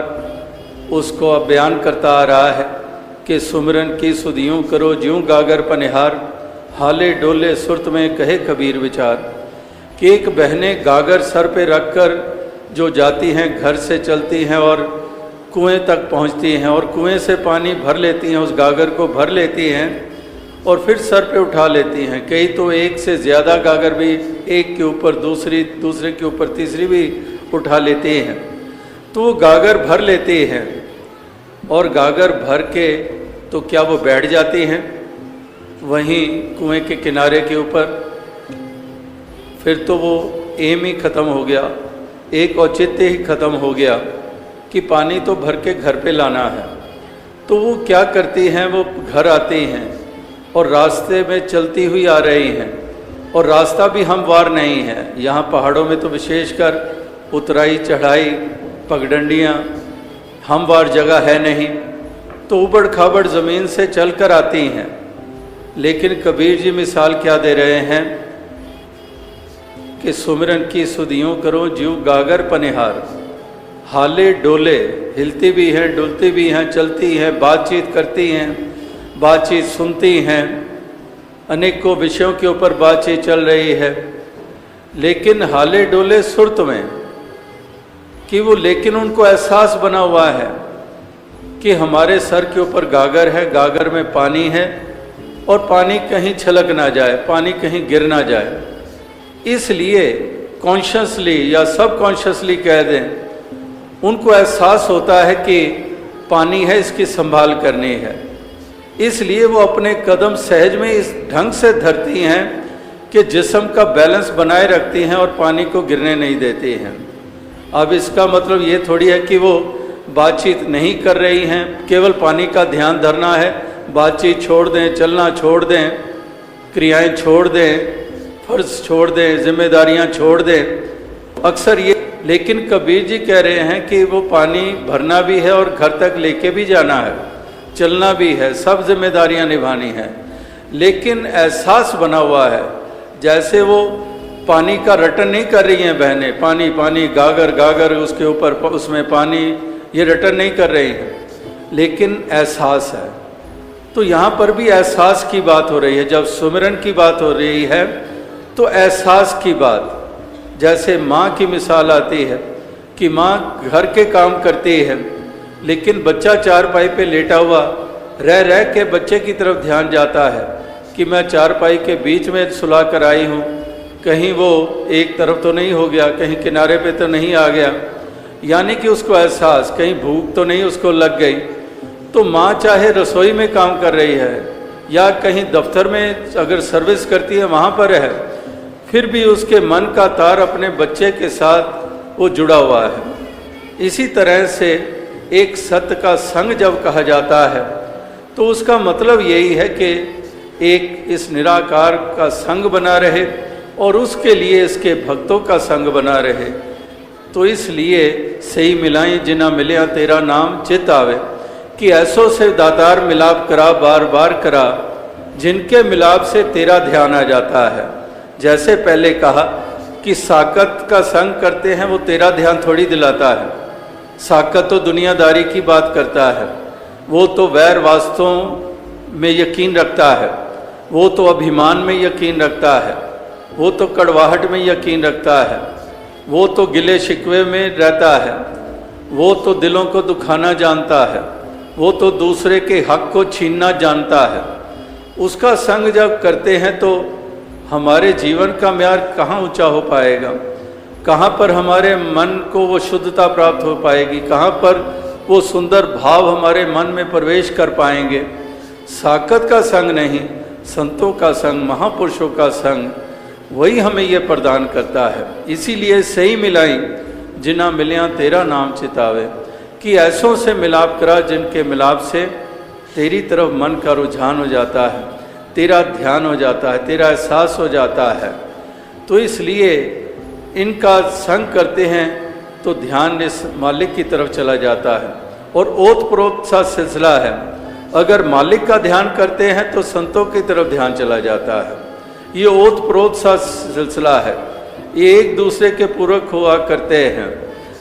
उसको अब बयान करता आ रहा है कि सुमिरन की सुधियों करो ज्यों गागर पनिहार, हाले डोले सुरत में कहे कबीर विचार। कि एक बहनें गागर सर पे रखकर जो जाती हैं, घर से चलती हैं और कुएं तक पहुंचती हैं और कुएं से पानी भर लेती हैं, उस गागर को भर लेती हैं और फिर सर पे उठा लेती हैं। कई तो एक से ज़्यादा गागर भी, एक के ऊपर दूसरी, दूसरे के ऊपर तीसरी भी उठा लेती हैं। तो वो गागर भर लेती हैं और गागर भर के तो क्या वो बैठ जाती हैं वहीं कुएं के किनारे के ऊपर? फिर तो वो एम ही ख़त्म हो गया, एक औचित्य ही ख़त्म हो गया कि पानी तो भर के घर पे लाना है। तो वो क्या करती हैं, वो घर आती हैं और रास्ते में चलती हुई आ रही हैं, और रास्ता भी हमवार नहीं है। यहाँ पहाड़ों में तो विशेषकर उतराई चढ़ाई पगडंडियाँ हमवार जगह है नहीं, तो उबड़ खाबड़ ज़मीन से चल कर आती हैं। लेकिन कबीर जी मिसाल क्या दे रहे हैं कि सुमिरन की सुधियों करो ज्यों गागर पनिहार, हाले डोले, हिलती भी हैं, डुलती भी हैं, चलती हैं, बातचीत करती हैं, बातचीत सुनती हैं, अनेकों विषयों के ऊपर बातचीत चल रही है, लेकिन हाले डोले सुरत में, कि वो लेकिन उनको एहसास बना हुआ है कि हमारे सर के ऊपर गागर है, गागर में पानी है और पानी कहीं छलक ना जाए, पानी कहीं गिर ना जाए। इसलिए कॉन्शियसली या सब कॉन्शियसली कह दें, उनको एहसास होता है कि पानी है, इसकी संभाल करनी है। इसलिए वो अपने कदम सहज में इस ढंग से धरती हैं कि जिस्म का बैलेंस बनाए रखती हैं और पानी को गिरने नहीं देती हैं। अब इसका मतलब ये थोड़ी है कि वो बातचीत नहीं कर रही हैं, केवल पानी का ध्यान धरना है, बातचीत छोड़ दें, चलना छोड़ दें, क्रियाएं छोड़ दें, फर्ज छोड़ दें, जिम्मेदारियां छोड़ दें। अक्सर ये, लेकिन कबीर जी कह रहे हैं कि वो पानी भरना भी है और घर तक लेके भी जाना है, चलना भी है, सब जिम्मेदारियां निभानी है, लेकिन एहसास बना हुआ है। जैसे वो पानी का रटन नहीं कर रही हैं बहनें, पानी पानी गागर गागर उसके ऊपर उसमें पानी, ये रटन नहीं कर रही हैं, लेकिन एहसास है। तो यहाँ पर भी एहसास की बात हो रही है। जब सुमिरन की बात हो रही है तो एहसास की बात, जैसे माँ की मिसाल आती है कि माँ घर के काम करती है, लेकिन बच्चा चारपाई पे लेटा हुआ रह रह के बच्चे की तरफ ध्यान जाता है कि मैं चारपाई के बीच में सुला कर आई हूँ, कहीं वो एक तरफ तो नहीं हो गया, कहीं किनारे पे तो नहीं आ गया, यानी कि उसको एहसास, कहीं भूख तो नहीं उसको लग गई। तो माँ चाहे रसोई में काम कर रही है या कहीं दफ्तर में अगर सर्विस करती है वहाँ पर है, फिर भी उसके मन का तार अपने बच्चे के साथ वो जुड़ा हुआ है। इसी तरह से एक सत्य का संग जब कहा जाता है तो उसका मतलब यही है कि एक इस निराकार का संग बना रहे और उसके लिए इसके भक्तों का संग बना रहे। तो इसलिए सही मिलाई जिना मिलिया तेरा नाम चित आवे। कि ऐसों से दातार मिलाप करा बार बार करा जिनके मिलाप से तेरा ध्यान आ जाता है। जैसे पहले कहा कि साकत का संग करते हैं वो तेरा ध्यान थोड़ी दिलाता है। साकत तो दुनियादारी की बात करता है, वो तो वैर वास्तवों में यकीन रखता है, वो तो अभिमान में यकीन रखता है, वो तो कड़वाहट में यकीन रखता है, वो तो गिले शिकवे में रहता है, वो तो दिलों को दुखाना जानता है, वो तो दूसरे के हक को छीनना जानता है। उसका संग जब करते हैं तो हमारे जीवन का म्यार कहाँ ऊंचा हो पाएगा, कहाँ पर हमारे मन को वो शुद्धता प्राप्त हो पाएगी, कहाँ पर वो सुंदर भाव हमारे मन में प्रवेश कर पाएंगे। साकत का संग नहीं, संतों का संग, महापुरुषों का संग, वही हमें ये प्रदान करता है। इसीलिए सही मिलाई जिना मिलिया तेरा नाम चितावे। कि ऐसों से मिलाप करा जिनके मिलाप से तेरी तरफ मन का रुझान हो जाता है, तेरा ध्यान हो जाता है, तेरा एहसास हो जाता है। तो इसलिए इनका संग करते हैं तो ध्यान इस मालिक की तरफ चला जाता है। और ओत प्रोत सा सिलसिला है, अगर मालिक का ध्यान करते हैं तो संतों की तरफ ध्यान चला जाता है। ये ओत प्रोत सा सिलसिला है, ये एक दूसरे के पूरक हुआ करते हैं।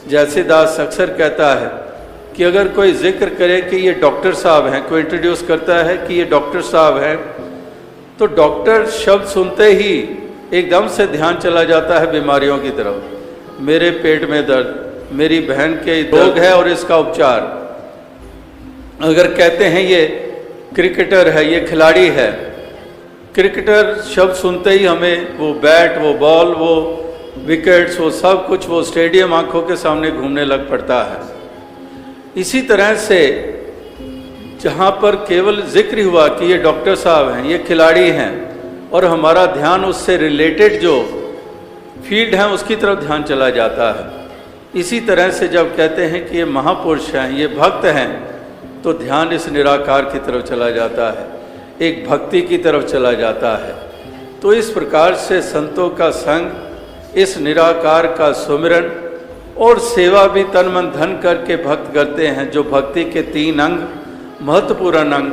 जैसे दास अक्सर कहता है कि अगर कोई जिक्र करे कि ये डॉक्टर साहब हैं, कोई इंट्रोड्यूस करता है कि ये डॉक्टर साहब हैं, तो डॉक्टर शब्द सुनते ही एकदम से ध्यान चला जाता है बीमारियों की तरफ। मेरे पेट में दर्द, मेरी बहन के रोग है और इसका उपचार। अगर कहते हैं ये क्रिकेटर है, ये खिलाड़ी है, क्रिकेटर शब्द सुनते ही हमें वो बैट, वो बॉल, वो विकेट्स, वो सब कुछ, वो स्टेडियम आंखों के सामने घूमने लग पड़ता है। इसी तरह से जहाँ पर केवल जिक्र हुआ कि ये डॉक्टर साहब हैं, ये खिलाड़ी हैं, और हमारा ध्यान उससे रिलेटेड जो फील्ड है उसकी तरफ ध्यान चला जाता है। इसी तरह से जब कहते हैं कि ये महापुरुष हैं, ये भक्त हैं, तो ध्यान इस निराकार की तरफ चला जाता है, एक भक्ति की तरफ चला जाता है। तो इस प्रकार से संतों का संग, इस निराकार का सुमिरन और सेवा भी तन मन धन करके भक्त करते हैं। जो भक्ति के 3 अंग, महत्वपूर्ण अंग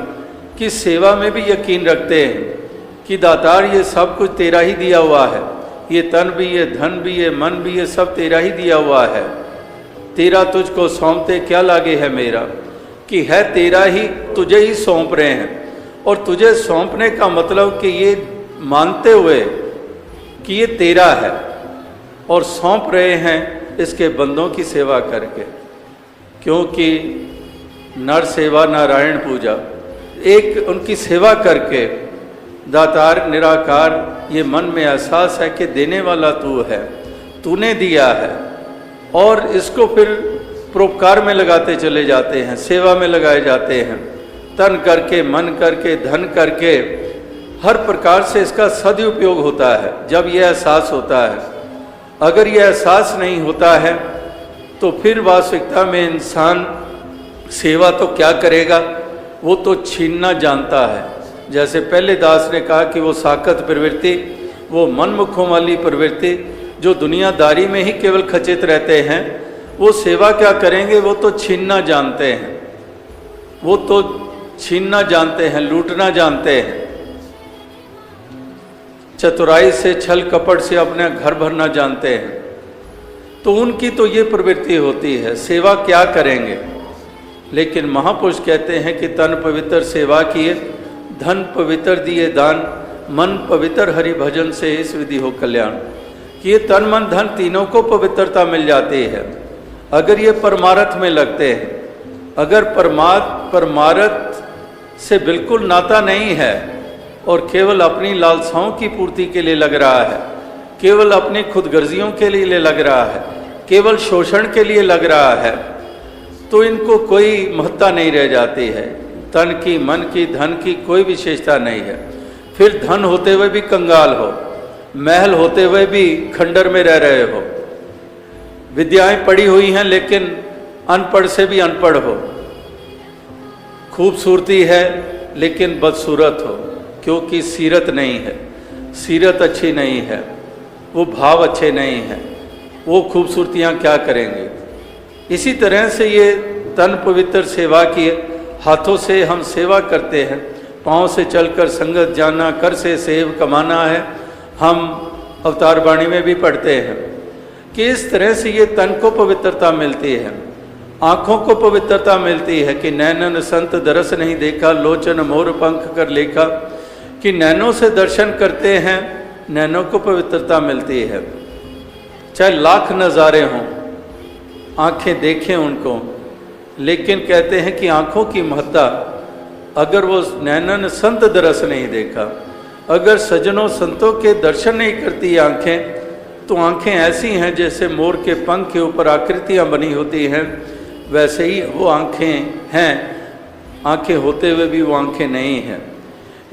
की सेवा में भी यकीन रखते हैं कि दातार ये सब कुछ तेरा ही दिया हुआ है, ये तन भी, ये धन भी, ये मन भी, ये सब तेरा ही दिया हुआ है। तेरा तुझको सौंपते क्या लागे है मेरा, कि है तेरा ही, तुझे ही सौंप रहे हैं। और तुझे सौंपने का मतलब कि ये मानते हुए कि ये तेरा है, और सौंप रहे हैं इसके बंदों की सेवा करके। क्योंकि नर सेवा नारायण पूजा, एक उनकी सेवा करके दातार निराकार ये मन में एहसास है कि देने वाला तू है, तूने दिया है, और इसको फिर परोपकार में लगाते चले जाते हैं, सेवा में लगाए जाते हैं, तन करके, मन करके, धन करके, हर प्रकार से इसका सदुपयोग होता है जब यह एहसास होता है। अगर यह एहसास नहीं होता है तो फिर वास्तविकता में इंसान सेवा तो क्या करेगा, वो तो छीनना जानता है। जैसे पहले दास ने कहा कि वो साकत प्रवृत्ति, वो मनमुखों वाली प्रवृत्ति जो दुनियादारी में ही केवल खचित रहते हैं, वो सेवा क्या करेंगे, वो तो छीनना जानते हैं, वो तो छीनना जानते हैं, लूटना जानते हैं, चतुराई से, छल कपट से अपने घर भरना जानते हैं। तो उनकी तो ये प्रवृत्ति होती है, सेवा क्या करेंगे। लेकिन महापुरुष कहते हैं कि तन पवित्र सेवा किए, धन पवित्र दिए दान, मन पवित्र हरि भजन से इस विधि हो कल्याण। कि ये तन मन धन तीनों को पवित्रता मिल जाती है अगर ये परमार्थ में लगते हैं। अगर परमार्थ से बिल्कुल नाता नहीं है और केवल अपनी लालसाओं की पूर्ति के लिए लग रहा है, केवल अपनी खुदगर्जियों के लिए लग रहा है, केवल शोषण के लिए लग रहा है, तो इनको कोई महत्ता नहीं रह जाती है। तन की, मन की, धन की कोई विशेषता नहीं है। फिर धन होते हुए भी कंगाल हो, महल होते हुए भी खंडर में रह रहे हो, विद्याएं पढ़ी हुई हैं लेकिन अनपढ़ से भी अनपढ़ हो, खूबसूरती है लेकिन बदसूरत हो, क्योंकि सीरत नहीं है, सीरत अच्छी नहीं है, वो भाव अच्छे नहीं हैं, वो खूबसूरतियाँ क्या करेंगे। इसी तरह से ये तन पवित्र सेवा की हाथों से हम सेवा करते हैं, पाँव से चलकर संगत जाना, कर से सेव कमाना है। हम अवतार वाणी में भी पढ़ते हैं कि इस तरह से ये तन को पवित्रता मिलती है, आँखों को पवित्रता मिलती है कि नैनन संत दरस नहीं देखा, लोचन मोर पंख कर लेखा, कि नैनों से दर्शन करते हैं, नैनों को पवित्रता मिलती है। चाहे लाख नज़ारे हों, आँखें देखें उनको, लेकिन कहते हैं कि आँखों की महत्ता, अगर वो नैनन संत दरस नहीं देखा, अगर सज्जनों संतों के दर्शन नहीं करती आँखें, तो आँखें ऐसी हैं जैसे मोर के पंख के ऊपर आकृतियाँ बनी होती हैं, वैसे ही वो आँखें हैं, आँखें होते हुए भी वो आँखें नहीं हैं।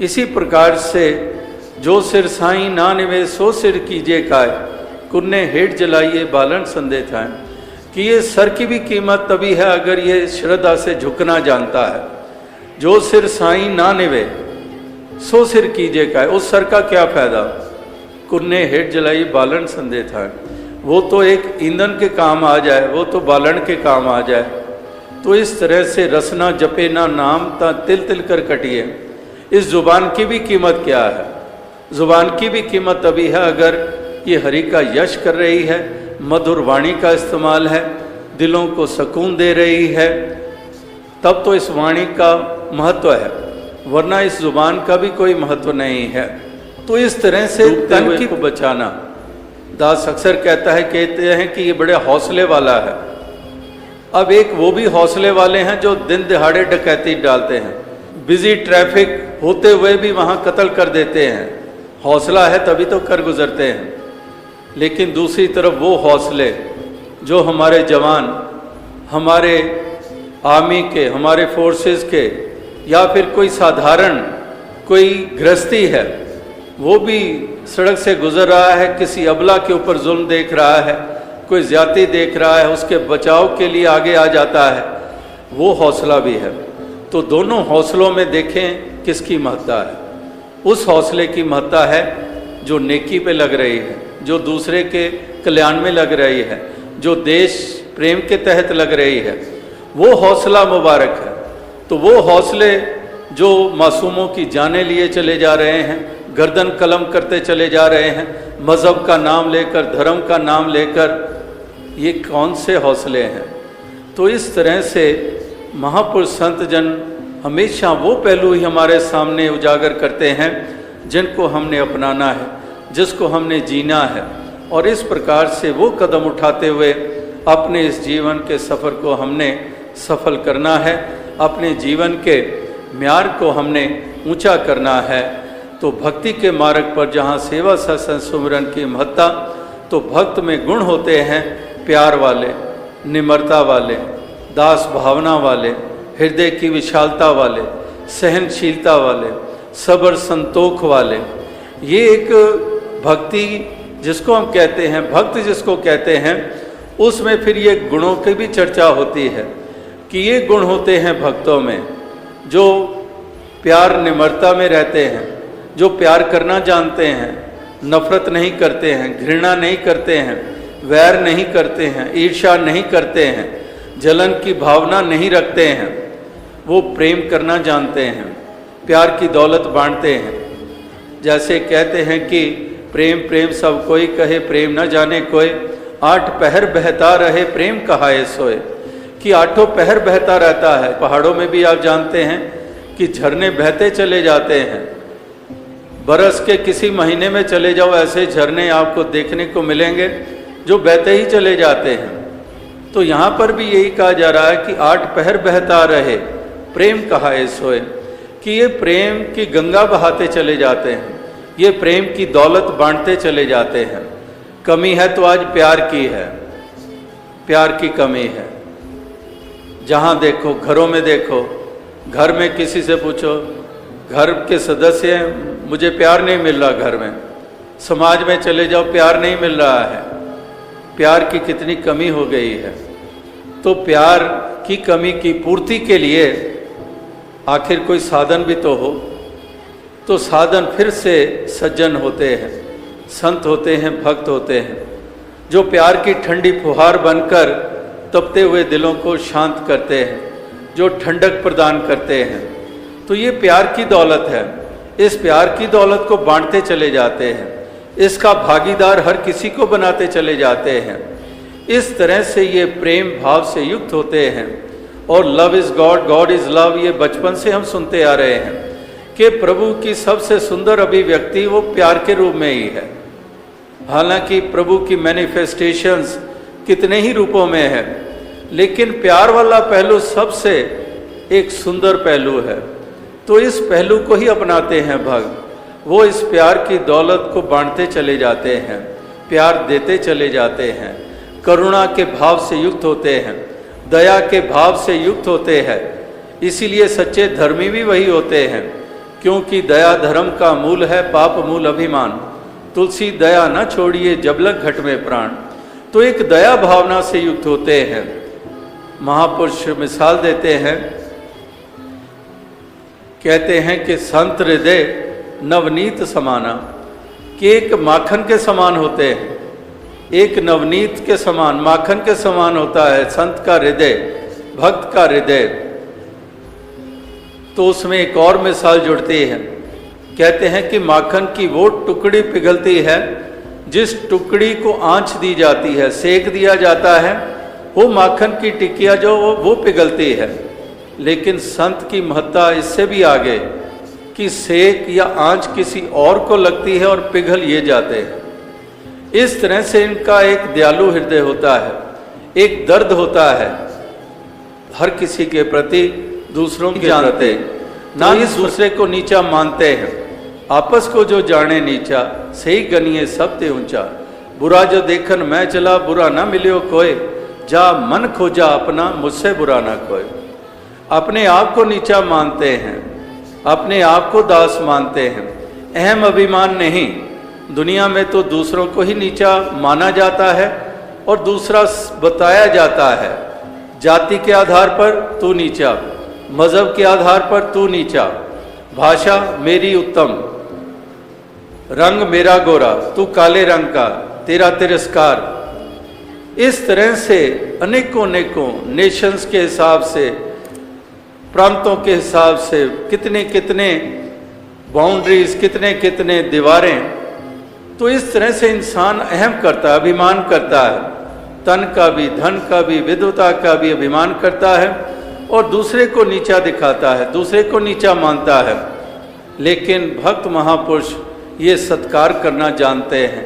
इसी प्रकार से जो सिर साईं ना निवे सो सिर कीजिए काय, कुन्ने हेठ जलाइए बालन संदे थाएं, कि ये सर की भी कीमत तभी है अगर ये श्रद्धा से झुकना जानता है। जो सिर साईं ना निवे सो सिर कीजिए काय, उस सर का क्या फायदा, कुन्ने हेठ जलाई बालन संदे था, वो तो एक ईंधन के काम आ जाए, वो तो बालन के काम आ जाए। तो इस तरह से रसना जपे ना नाम ता तिल तिल कर कटिए, इस जुबान की भी कीमत क्या है, जुबान की भी कीमत तभी है अगर ये हरि का यश कर रही है, मधुर वाणी का इस्तेमाल है, दिलों को सुकून दे रही है, तब तो इस वाणी का महत्व है, वरना इस जुबान का भी कोई महत्व नहीं है। तो इस तरह से तन की को बचाना, दास अक्सर कहते हैं कि ये बड़े हौसले वाला है। अब एक वो भी हौसले वाले हैं जो दिन दिहाड़े डकैती डालते हैं, बिजी ट्रैफिक होते हुए भी वहाँ कत्ल कर देते हैं, हौसला है तभी तो कर गुजरते हैं। लेकिन दूसरी तरफ वो हौसले जो हमारे जवान, हमारे आर्मी के, हमारे फोर्सेस के, या फिर कोई साधारण कोई गृहस्थी है, वो भी सड़क से गुजर रहा है, किसी अबला के ऊपर जुल्म देख रहा है, कोई ज्यादती देख रहा है, उसके बचाव के लिए आगे आ जाता है, वो हौसला भी है। तो दोनों हौसलों में देखें किसकी महत्ता है। उस हौसले की महत्ता है जो नेकी पे लग रही है, जो दूसरे के कल्याण में लग रही है, जो देश प्रेम के तहत लग रही है, वो हौसला मुबारक है। तो वो हौसले जो मासूमों की जानें लिए चले जा रहे हैं, गर्दन कलम करते चले जा रहे हैं, मज़हब का नाम लेकर, धर्म का नाम लेकर, ये कौन से हौसले हैं। तो इस तरह से महापुरुष संत जन हमेशा वो पहलू ही हमारे सामने उजागर करते हैं जिनको हमने अपनाना है, जिसको हमने जीना है, और इस प्रकार से वो कदम उठाते हुए अपने इस जीवन के सफ़र को हमने सफल करना है, अपने जीवन के म्यार को हमने ऊंचा करना है। तो भक्ति के मार्ग पर जहाँ सेवा सत्संग सुमिरन की महत्ता, तो भक्त में गुण होते हैं प्यार वाले, निम्रता वाले, दास भावना वाले, हृदय की विशालता वाले, सहनशीलता वाले, सब्र संतोख वाले। ये एक भक्ति जिसको हम कहते हैं, भक्त जिसको कहते हैं, उसमें फिर ये गुणों की भी चर्चा होती है कि ये गुण होते हैं भक्तों में जो प्यार निम्रता में रहते हैं, जो प्यार करना जानते हैं, नफरत नहीं करते हैं, घृणा नहीं करते हैं, वैर नहीं करते हैं, ईर्ष्या नहीं करते हैं, जलन की भावना नहीं रखते हैं, वो प्रेम करना जानते हैं, प्यार की दौलत बांटते हैं। जैसे कहते हैं कि प्रेम प्रेम सब कोई कहे, प्रेम न जाने कोई, 8 पहर बहता रहे प्रेम कहाए सोए, कि 8 पहर बहता रहता है। पहाड़ों में भी आप जानते हैं कि झरने बहते चले जाते हैं, बरस के किसी महीने में चले जाओ, ऐसे झरने आपको देखने को मिलेंगे जो बहते ही चले जाते हैं। तो यहाँ पर भी यही कहा जा रहा है कि 8 पहर बहता रहे प्रेम कहाए सोए, कि ये प्रेम की गंगा बहाते चले जाते हैं, ये प्रेम की दौलत बांटते चले जाते हैं। कमी है तो आज प्यार की है, प्यार की कमी है। जहाँ देखो, घरों में देखो, घर में किसी से पूछो, घर के सदस्य हैं, मुझे प्यार नहीं मिल रहा घर में। समाज में चले जाओ, प्यार नहीं मिल रहा है। प्यार की कितनी कमी हो गई है। तो प्यार की कमी की पूर्ति के लिए आखिर कोई साधन भी तो हो। तो साधन फिर से सज्जन होते हैं, संत होते हैं, भक्त होते हैं, जो प्यार की ठंडी फुहार बनकर तपते हुए दिलों को शांत करते हैं, जो ठंडक प्रदान करते हैं। तो ये प्यार की दौलत है। इस प्यार की दौलत को बांटते चले जाते हैं, इसका भागीदार हर किसी को बनाते चले जाते हैं। इस तरह से ये प्रेम भाव से युक्त होते हैं। और love is God, God is love, ये बचपन से हम सुनते आ रहे हैं कि प्रभु की सबसे सुंदर अभिव्यक्ति वो प्यार के रूप में ही है। हालांकि प्रभु की मैनिफेस्टेशंस कितने ही रूपों में है, लेकिन प्यार वाला पहलू सबसे एक सुंदर पहलू है। तो इस पहलू को ही अपनाते हैं भक्त। वो इस प्यार की दौलत को बांटते चले जाते हैं, प्यार देते चले जाते हैं, करुणा के भाव से युक्त होते हैं, दया के भाव से युक्त होते हैं। इसीलिए सच्चे धर्मी भी वही होते हैं, क्योंकि दया धर्म का मूल है, पाप मूल अभिमान। तुलसी दया न छोड़िए जब लग घट में प्राण। तो एक दया भावना से युक्त होते हैं। महापुरुष मिसाल देते हैं, कहते हैं कि संत हृदय नवनीत समाना, कि एक माखन के समान होते हैं, एक नवनीत के समान, माखन के समान होता है संत का हृदय, भक्त का हृदय। तो उसमें एक और मिसाल जुड़ती है, कहते हैं कि माखन की वो टुकड़ी पिघलती है जिस टुकड़ी को आंच दी जाती है, सेक दिया जाता है, वो माखन की टिकिया जो वो पिघलती है। लेकिन संत की महत्ता इससे भी आगे कि सेक या आंच किसी और को लगती है और पिघल ये जाते हैं। इस तरह से इनका एक दयालु हृदय होता है, एक दर्द होता है हर किसी के प्रति, दूसरों के जानते, ना इस दूसरे को नीचा मानते हैं। आपस को जो जाने नीचा, सही गनिए सब ते ऊंचा। बुरा जो देखन मैं चला, बुरा ना मिलियो कोई, जा मन खोजा अपना, मुझसे बुरा ना कोई। अपने आप को नीचा मानते हैं, अपने आप को दास मानते हैं, अहम अभिमान नहीं। दुनिया में तो दूसरों को ही नीचा माना जाता है और दूसरा बताया जाता है। जाति के आधार पर तू नीचा, मजहब के आधार पर तू नीचा, भाषा मेरी उत्तम, रंग मेरा गोरा, तू काले रंग का, तेरा तिरस्कार। इस तरह से अनेकों अनेकों नेशंस के हिसाब से, प्रांतों के हिसाब से कितने कितने बाउंड्रीज, कितने कितने दीवारें। तो इस तरह से इंसान अहम करता है, अभिमान करता है, तन का भी, धन का भी, विद्वता का भी अभिमान करता है और दूसरे को नीचा दिखाता है, दूसरे को नीचा मानता है। लेकिन भक्त महापुरुष ये सत्कार करना जानते हैं,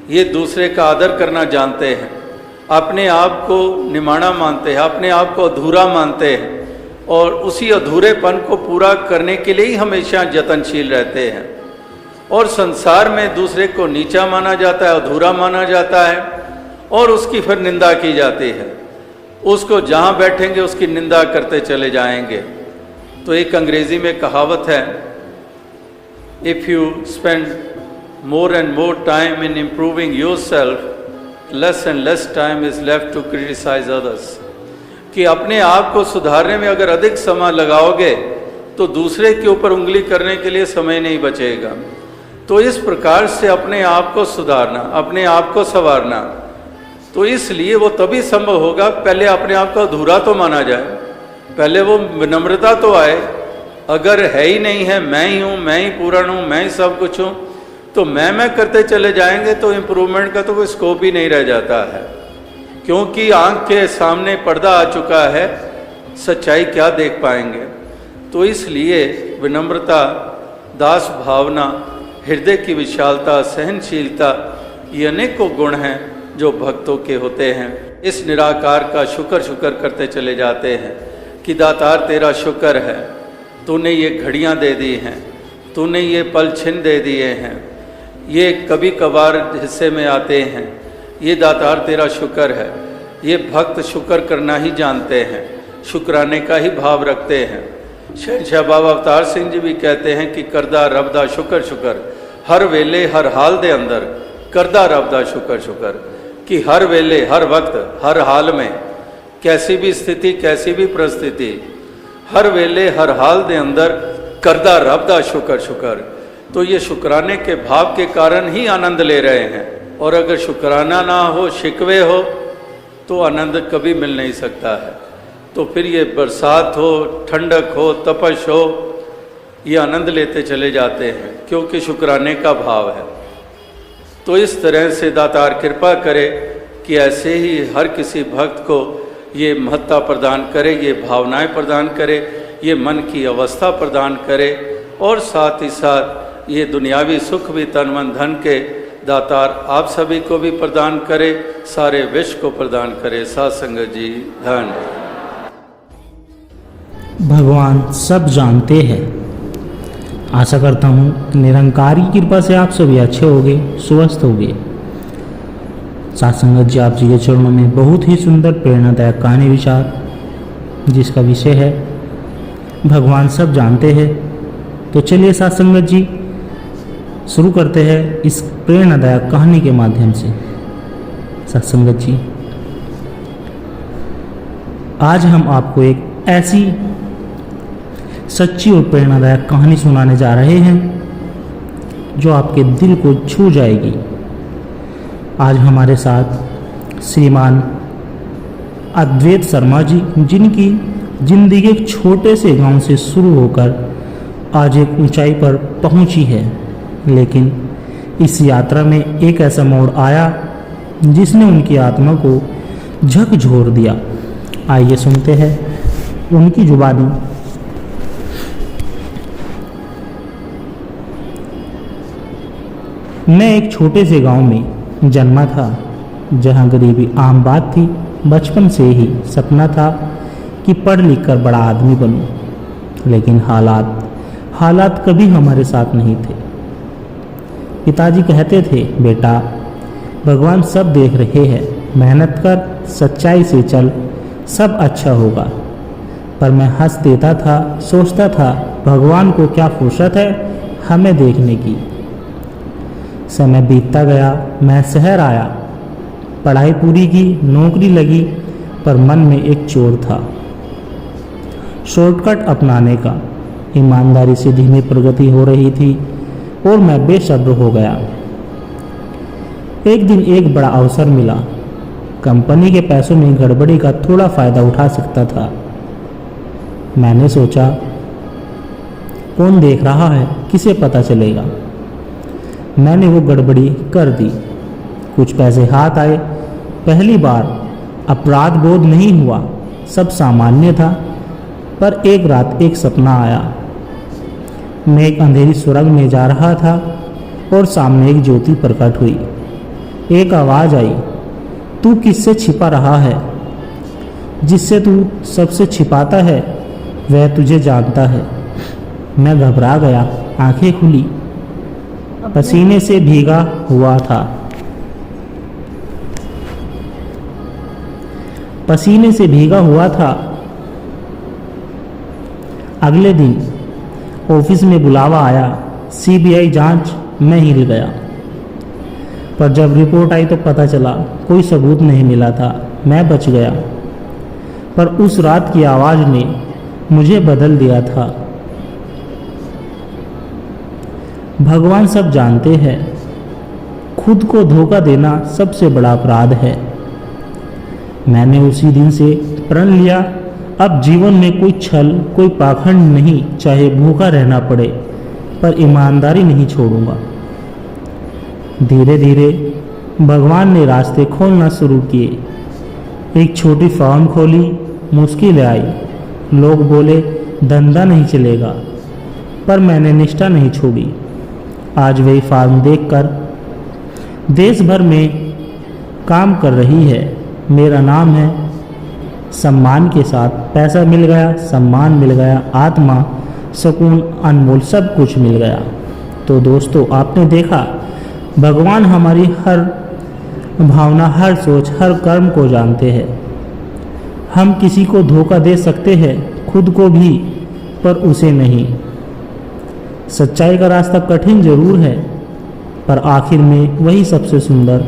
ये दूसरे का आदर करना जानते हैं, अपने आप को निमाणा मानते हैं, अपने आप को अधूरा मानते हैं और उसी अधूरेपन को पूरा करने के लिए ही हमेशा यत्नशील रहते हैं। और संसार में दूसरे को नीचा माना जाता है, अधूरा माना जाता है और उसकी फिर निंदा की जाती है। उसको जहाँ बैठेंगे उसकी निंदा करते चले जाएंगे। तो एक अंग्रेजी में कहावत है, if you spend more and more time in improving yourself, less and less time is left to criticise others. कि अपने आप को सुधारने में अगर अधिक समय लगाओगे तो दूसरे के ऊपर उंगली करने के लिए समय नहीं बचेगा। तो इस प्रकार से अपने आप को सुधारना, अपने आप को संवारना, तो इसलिए वो तभी संभव होगा, पहले अपने आप को अधूरा तो माना जाए, पहले वो विनम्रता तो आए। अगर है ही नहीं है, मैं ही हूँ, मैं ही पूर्ण हूँ, मैं ही सब कुछ हूँ, तो मैं करते चले जाएंगे तो इम्प्रूवमेंट का तो कोई स्कोप ही नहीं रह जाता है। क्योंकि आंख के सामने पर्दा आ चुका है, सच्चाई क्या देख पाएंगे। तो इसलिए विनम्रता, दास भावना, हृदय की विशालता, सहनशीलता, ये अनेकों गुण हैं जो भक्तों के होते हैं। इस निराकार का शुक्र करते चले जाते हैं कि दातार तेरा शुक्र है, तूने ये घड़ियाँ दे दी हैं, तूने ये पल छिन दे दिए हैं, ये कभी कभार हिस्से में आते हैं, ये दातार तेरा शुक्र है। ये भक्त शुक्र करना ही जानते हैं, शुक्राने का ही भाव रखते हैं। शहंशाह बाबा अवतार सिंह जी भी कहते हैं कि करदा रब दा शुक्र, हर वेले हर हाल दे अंदर करदा रब दा शुक्र। कि हर वेले हर वक्त हर हाल में, कैसी भी स्थिति, कैसी भी परिस्थिति, हर वेले हर हाल दे अंदर करदा रब दा शुक्र। तो ये शुक्राने के भाव के कारण ही आनंद ले रहे हैं। और अगर शुक्राना ना हो, शिकवे हो, तो आनंद कभी मिल नहीं सकता है। तो फिर ये बरसात हो, ठंडक हो, तपश हो, ये आनंद लेते चले जाते हैं क्योंकि शुक्राने का भाव है। तो इस तरह से दातार कृपा करे कि ऐसे ही हर किसी भक्त को ये महत्ता प्रदान करे, ये भावनाएं प्रदान करे, ये मन की अवस्था प्रदान करे और साथ ही साथ ये दुनियावी सुख भी तन मन धन के दातार आप सभी को भी प्रदान करे, सारे विश्व को प्रदान करे। साथ संगत जी धन। भगवान सब जानते हैं। आशा करता हूँ निरंकारी कृपा से आप सभी अच्छे होंगे, स्वस्थ होंगे। साथ संगत जी, आप जी के चरणों में बहुत ही सुंदर प्रेरणादायक कहानी विचार, जिसका विषय है भगवान सब जानते हैं। तो चलिए साथ संगत जी शुरू करते हैं इस प्रेरणादायक कहानी के माध्यम से। साथ संगत जी, आज हम आपको एक ऐसी सच्ची और प्रेरणादायक कहानी सुनाने जा रहे हैं जो आपके दिल को छू जाएगी। आज हमारे साथ श्रीमान अद्वैत शर्मा जी, जिनकी जिंदगी एक छोटे से गांव से शुरू होकर आज एक ऊंचाई पर पहुंची है, लेकिन इस यात्रा में एक ऐसा मोड़ आया जिसने उनकी आत्मा को झकझोर दिया। आइए सुनते हैं उनकी जुबानी। मैं एक छोटे से गांव में जन्मा था जहां गरीबी आम बात थी। बचपन से ही सपना था कि पढ़ लिख कर बड़ा आदमी बनूं, लेकिन हालात कभी हमारे साथ नहीं थे। पिताजी कहते थे, बेटा भगवान सब देख रहे हैं, मेहनत कर, सच्चाई से चल, सब अच्छा होगा। पर मैं हंस देता था, सोचता था भगवान को क्या फुर्सत है हमें देखने की। समय बीतता गया, मैं शहर आया, पढ़ाई पूरी की, नौकरी लगी, पर मन में एक चोर था, शॉर्टकट अपनाने का। ईमानदारी से धीमी प्रगति हो रही थी और मैं बेसब्र हो गया। एक दिन एक बड़ा अवसर मिला। कंपनी के पैसों में गड़बड़ी का थोड़ा फायदा उठा सकता था। मैंने सोचा, कौन देख रहा है, किसे पता चलेगा। मैंने वो गड़बड़ी कर दी। कुछ पैसे हाथ आए। पहली बार अपराध बोध नहीं हुआ, सब सामान्य था। पर एक रात एक सपना आया। मैं एक अंधेरी सुरंग में जा रहा था और सामने एक ज्योति प्रकट हुई। एक आवाज़ आई, तू किससे छिपा रहा है? जिससे तू सबसे छिपाता है वह तुझे जानता है। मैं घबरा गया, आंखें खुली, पसीने से भीगा हुआ था। पसीने से भीगा हुआ था। अगले दिन ऑफिस में बुलावा आया, सीबीआई जांच। मैं हिल गया, पर जब रिपोर्ट आई तो पता चला कोई सबूत नहीं मिला था। मैं बच गया, पर उस रात की आवाज़ ने मुझे बदल दिया था। भगवान सब जानते हैं, खुद को धोखा देना सबसे बड़ा अपराध है। मैंने उसी दिन से प्रण लिया, अब जीवन में कोई छल, कोई पाखंड नहीं, चाहे भूखा रहना पड़े, पर ईमानदारी नहीं छोड़ूंगा। धीरे धीरे भगवान ने रास्ते खोलना शुरू किए। एक छोटी फार्म खोली, मुश्किल आई। लोग बोले धंधा नहीं चलेगा, पर मैंने निष्ठा नहीं छोड़ी। आज वही फार्म देखकर देश भर में काम कर रही है। मेरा नाम है, सम्मान के साथ पैसा मिल गया, सम्मान मिल गया, आत्मा, सुकून, अनमोल सब कुछ मिल गया। तो दोस्तों, आपने देखा भगवान हमारी हर भावना, हर सोच, हर कर्म को जानते हैं। हम किसी को धोखा दे सकते हैं, खुद को भी, पर उसे नहीं। सच्चाई का रास्ता कठिन जरूर है, पर आखिर में वही सबसे सुंदर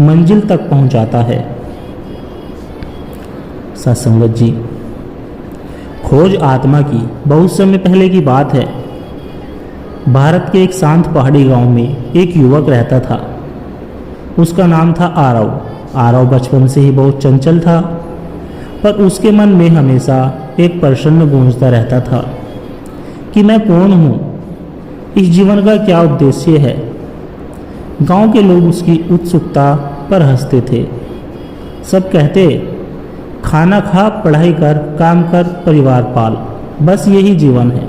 मंजिल तक पहुंचाता है। सत्संगत जी, खोज आत्मा की बहुत समय पहले की बात है। भारत के एक शांत पहाड़ी गांव में एक युवक रहता था। उसका नाम था आरव। आरव बचपन से ही बहुत चंचल था, पर उसके मन में हमेशा एक प्रश्न गूंजता रहता था कि मैं कौन हूँ, इस जीवन का क्या उद्देश्य है। गांव के लोग उसकी उत्सुकता पर हंसते थे। सब कहते, खाना खा, पढ़ाई कर, काम कर, परिवार पाल, बस यही जीवन है।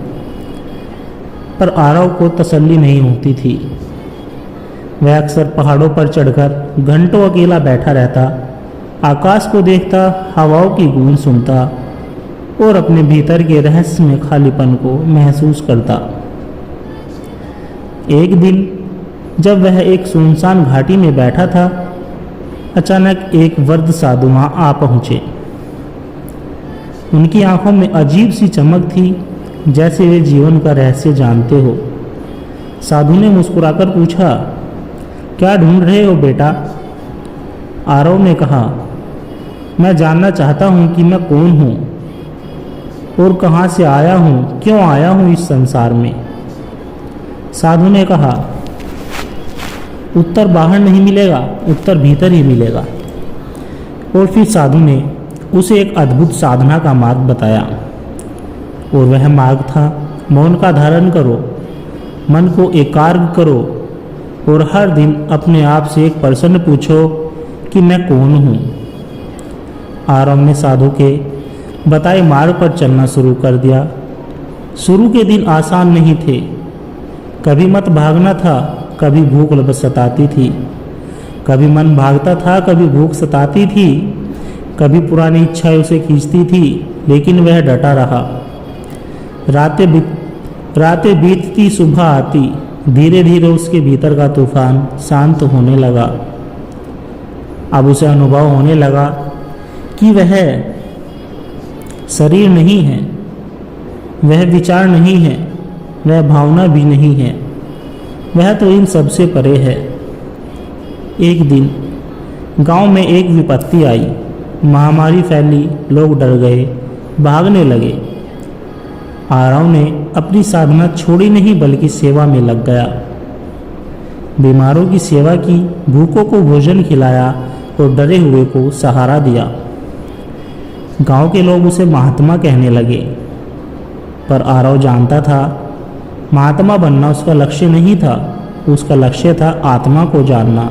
पर आरव को तसल्ली नहीं होती थी। वह अक्सर पहाड़ों पर चढ़कर घंटों अकेला बैठा रहता, आकाश को देखता, हवाओं की गूंज सुनता और अपने भीतर के रहस्य में खालीपन को महसूस करता। एक दिन जब वह एक सुनसान घाटी में बैठा था, अचानक एक वृद्ध साधु वहां आ पहुंचे। उनकी आंखों में अजीब सी चमक थी, जैसे वे जीवन का रहस्य जानते हो। साधु ने मुस्कुराकर पूछा, क्या ढूंढ रहे हो बेटा? आरव ने कहा, मैं जानना चाहता हूं कि मैं कौन हूं और कहां से आया हूं, क्यों आया हूं इस संसार में। साधु ने कहा, उत्तर बाहर नहीं मिलेगा, उत्तर भीतर ही मिलेगा। और फिर साधु ने उसे एक अद्भुत साधना का मार्ग बताया, और वह मार्ग था, मौन का धारण करो, मन को एकाग्र करो और हर दिन अपने आप से एक प्रश्न पूछो कि मैं कौन हूँ। आरव ने साधु के बताए मार्ग पर चलना शुरू कर दिया। शुरू के दिन आसान नहीं थे। कभी मत भागना था, कभी भूख सताती थी, कभी मन भागता था, कभी भूख सताती थी, कभी पुरानी इच्छाएं उसे खींचती थी, लेकिन वह डटा रहा। रातें बीतती, सुबह आती, धीरे धीरे उसके भीतर का तूफान शांत होने लगा। अब उसे अनुभव होने लगा कि वह शरीर नहीं है, वह विचार नहीं है, वह भावना भी नहीं है, वह तो इन सबसे परे है। एक दिन गांव में एक विपत्ति आई, महामारी फैली, लोग डर गए, भागने लगे। आरव ने अपनी साधना छोड़ी नहीं, बल्कि सेवा में लग गया। बीमारों की सेवा की, भूखों को भोजन खिलाया और डरे हुए को सहारा दिया। गांव के लोग उसे महात्मा कहने लगे, पर आरव जानता था महात्मा बनना उसका लक्ष्य नहीं था, उसका लक्ष्य था आत्मा को जानना।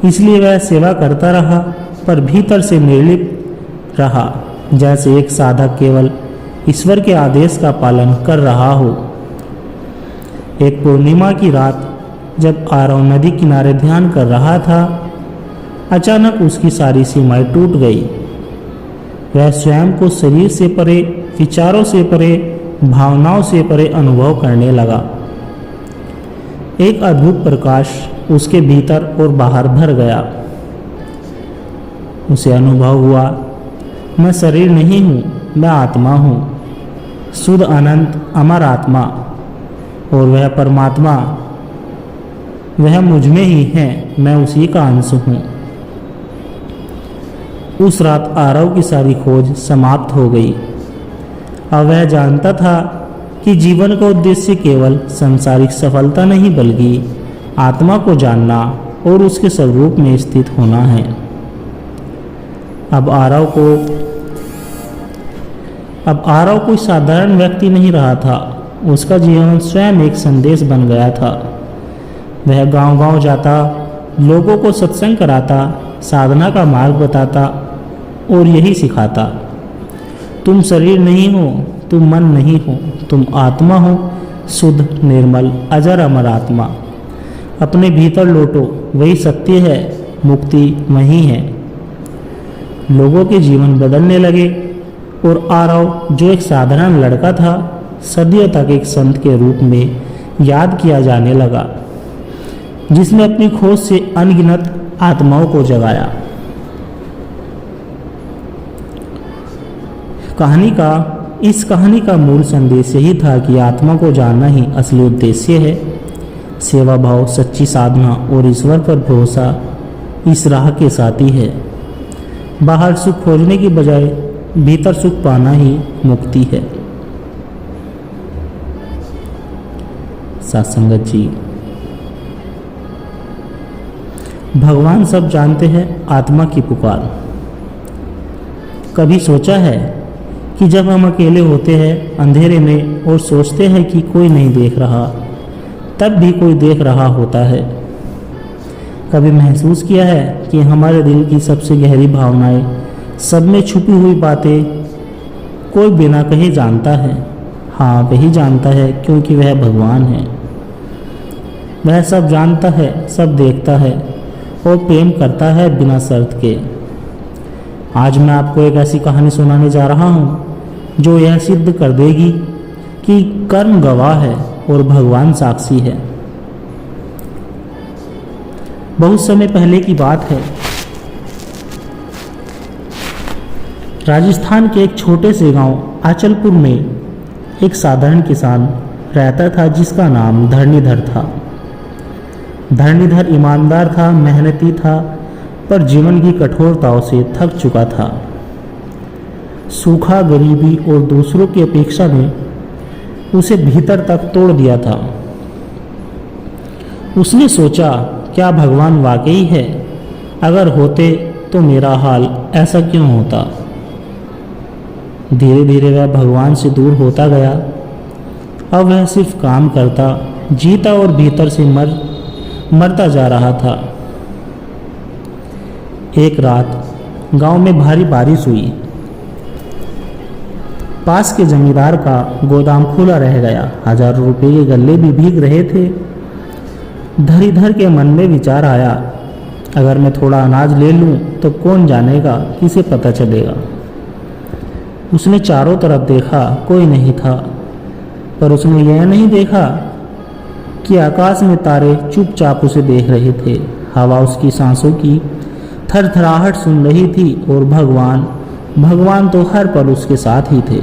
इसलिए वह सेवा करता रहा, पर भीतर से निर्लिप्त रहा, जैसे एक साधक केवल ईश्वर के आदेश का पालन कर रहा हो। एक पूर्णिमा की रात जब आरव नदी किनारे ध्यान कर रहा था, अचानक उसकी सारी सीमाएं टूट गई। वह स्वयं को शरीर से परे, विचारों से परे, भावनाओं से परे अनुभव करने लगा। एक अद्भुत प्रकाश उसके भीतर और बाहर भर गया। उसे अनुभव हुआ, मैं शरीर नहीं हूँ, मैं आत्मा हूँ, शुद्ध अनंत अमर आत्मा, और वह परमात्मा वह मुझ में ही है, मैं उसी का अंश हूँ। उस रात आरव की सारी खोज समाप्त हो गई। अब वह जानता था कि जीवन का उद्देश्य केवल सांसारिक सफलता नहीं, बल्कि आत्मा को जानना और उसके स्वरूप में स्थित होना है। अब आरव कोई साधारण व्यक्ति नहीं रहा था, उसका जीवन स्वयं एक संदेश बन गया था। वह गांव-गांव जाता, लोगों को सत्संग कराता, साधना का मार्ग बताता और यही सिखाता, तुम शरीर नहीं हो, तुम मन नहीं हो, तुम आत्मा हो, शुद्ध निर्मल अजर अमर आत्मा। अपने भीतर लौटो, वही सत्य है, मुक्ति वही है। लोगों के जीवन बदलने लगे और आरव, जो एक साधारण लड़का था, सदियों तक एक संत के रूप में याद किया जाने लगा, जिसने अपनी खोज से अनगिनत आत्माओं को जगाया। इस कहानी का मूल संदेश यही था कि आत्मा को जानना ही असली उद्देश्य है। सेवा भाव, सच्ची साधना और ईश्वर पर भरोसा इस राह के साथी है। बाहर सुख खोजने की बजाय भीतर सुख पाना ही मुक्ति है। सत्संगत जी, भगवान सब जानते हैं आत्मा की पुकार। कभी सोचा है कि जब हम अकेले होते हैं अंधेरे में और सोचते हैं कि कोई नहीं देख रहा, तब भी कोई देख रहा होता है। कभी महसूस किया है कि हमारे दिल की सबसे गहरी भावनाएं, सब में छुपी हुई बातें कोई बिना कहे जानता है। हाँ, वही जानता है क्योंकि वह भगवान है। वह सब जानता है, सब देखता है और प्रेम करता है बिना शर्त के। आज मैं आपको एक ऐसी कहानी सुनाने जा रहा हूँ जो यह सिद्ध कर देगी कि कर्म गवाह है और भगवान साक्षी है। बहुत समय पहले की बात है। राजस्थान के एक छोटे से गांव आंचलपुर में एक साधारण किसान रहता था जिसका नाम धरणीधर था। धरणीधर ईमानदार था, मेहनती था, पर जीवन की कठोरताओं से थक चुका था। सूखा, गरीबी और दूसरों की अपेक्षा ने उसे भीतर तक तोड़ दिया था। उसने सोचा, क्या भगवान वाकई है? अगर होते तो मेरा हाल ऐसा क्यों होता? धीरे धीरे वह भगवान से दूर होता गया। अब वह सिर्फ काम करता, जीता और भीतर से मरता जा रहा था। एक रात गांव में भारी बारिश हुई। पास के जमींदार का गोदाम खुला रह गया। हजारों रुपए के गल्ले भी भीग रहे थे। धरीधर के मन में विचार आया, अगर मैं थोड़ा अनाज ले लूं तो कौन जानेगा, किसे पता चलेगा। उसने चारों तरफ देखा, कोई नहीं था। पर उसने यह नहीं देखा कि आकाश में तारे चुपचाप उसे देख रहे थे। हवा उसकी सांसों की थरथराहट सुन रही थी और भगवान तो हर पल उसके साथ ही थे।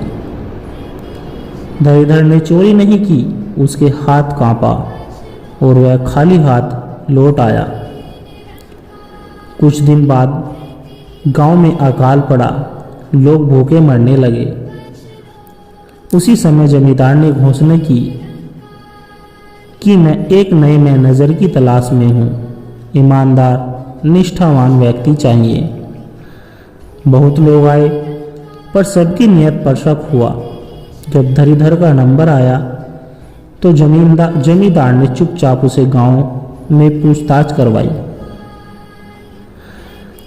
धरीधर ने चोरी नहीं की, उसके हाथ कांपा और वह खाली हाथ लौट आया। कुछ दिन बाद गांव में अकाल पड़ा, लोग भूखे मरने लगे। उसी समय जमींदार ने घोषणा की कि मैं एक नए में नज़र की तलाश में हूँ। ईमानदार, निष्ठावान व्यक्ति चाहिए। बहुत लोग आए, पर सबकी नियत पर शक हुआ। जब धरीधर का नंबर आया तो जमींदार ने चुपचाप उसे गांव में पूछताछ करवाई।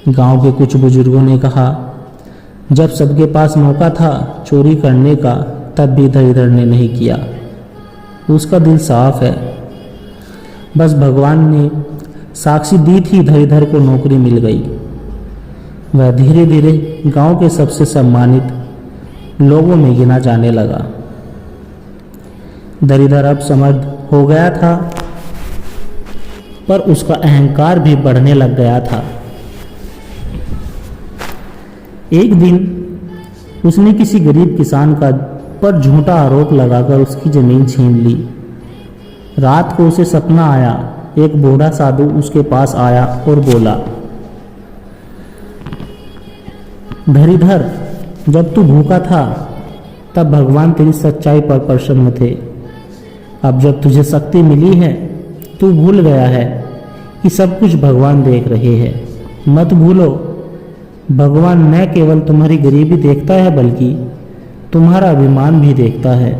गांव के कुछ बुजुर्गों ने कहा, जब सबके पास मौका था चोरी करने का, तब भी धरीधर ने नहीं किया। उसका दिल साफ है। बस भगवान ने साक्षी दी थी, धरीधर को नौकरी मिल गई। वह धीरे धीरे गांव के सबसे सम्मानित लोगों में गिना जाने लगा। धरीधर अब समर्थ हो गया था, पर उसका अहंकार भी बढ़ने लग गया था। एक दिन उसने किसी गरीब किसान पर झूठा आरोप लगाकर उसकी जमीन छीन ली। रात को उसे सपना आया। एक बूढ़ा साधु उसके पास आया और बोला, धरीधर, जब तू भूखा था तब भगवान तेरी सच्चाई पर प्रसन्न थे। अब जब तुझे शक्ति मिली है, तू भूल गया है कि सब कुछ भगवान देख रहे हैं। मत भूलो, भगवान न केवल तुम्हारी गरीबी देखता है बल्कि तुम्हारा अभिमान भी देखता है।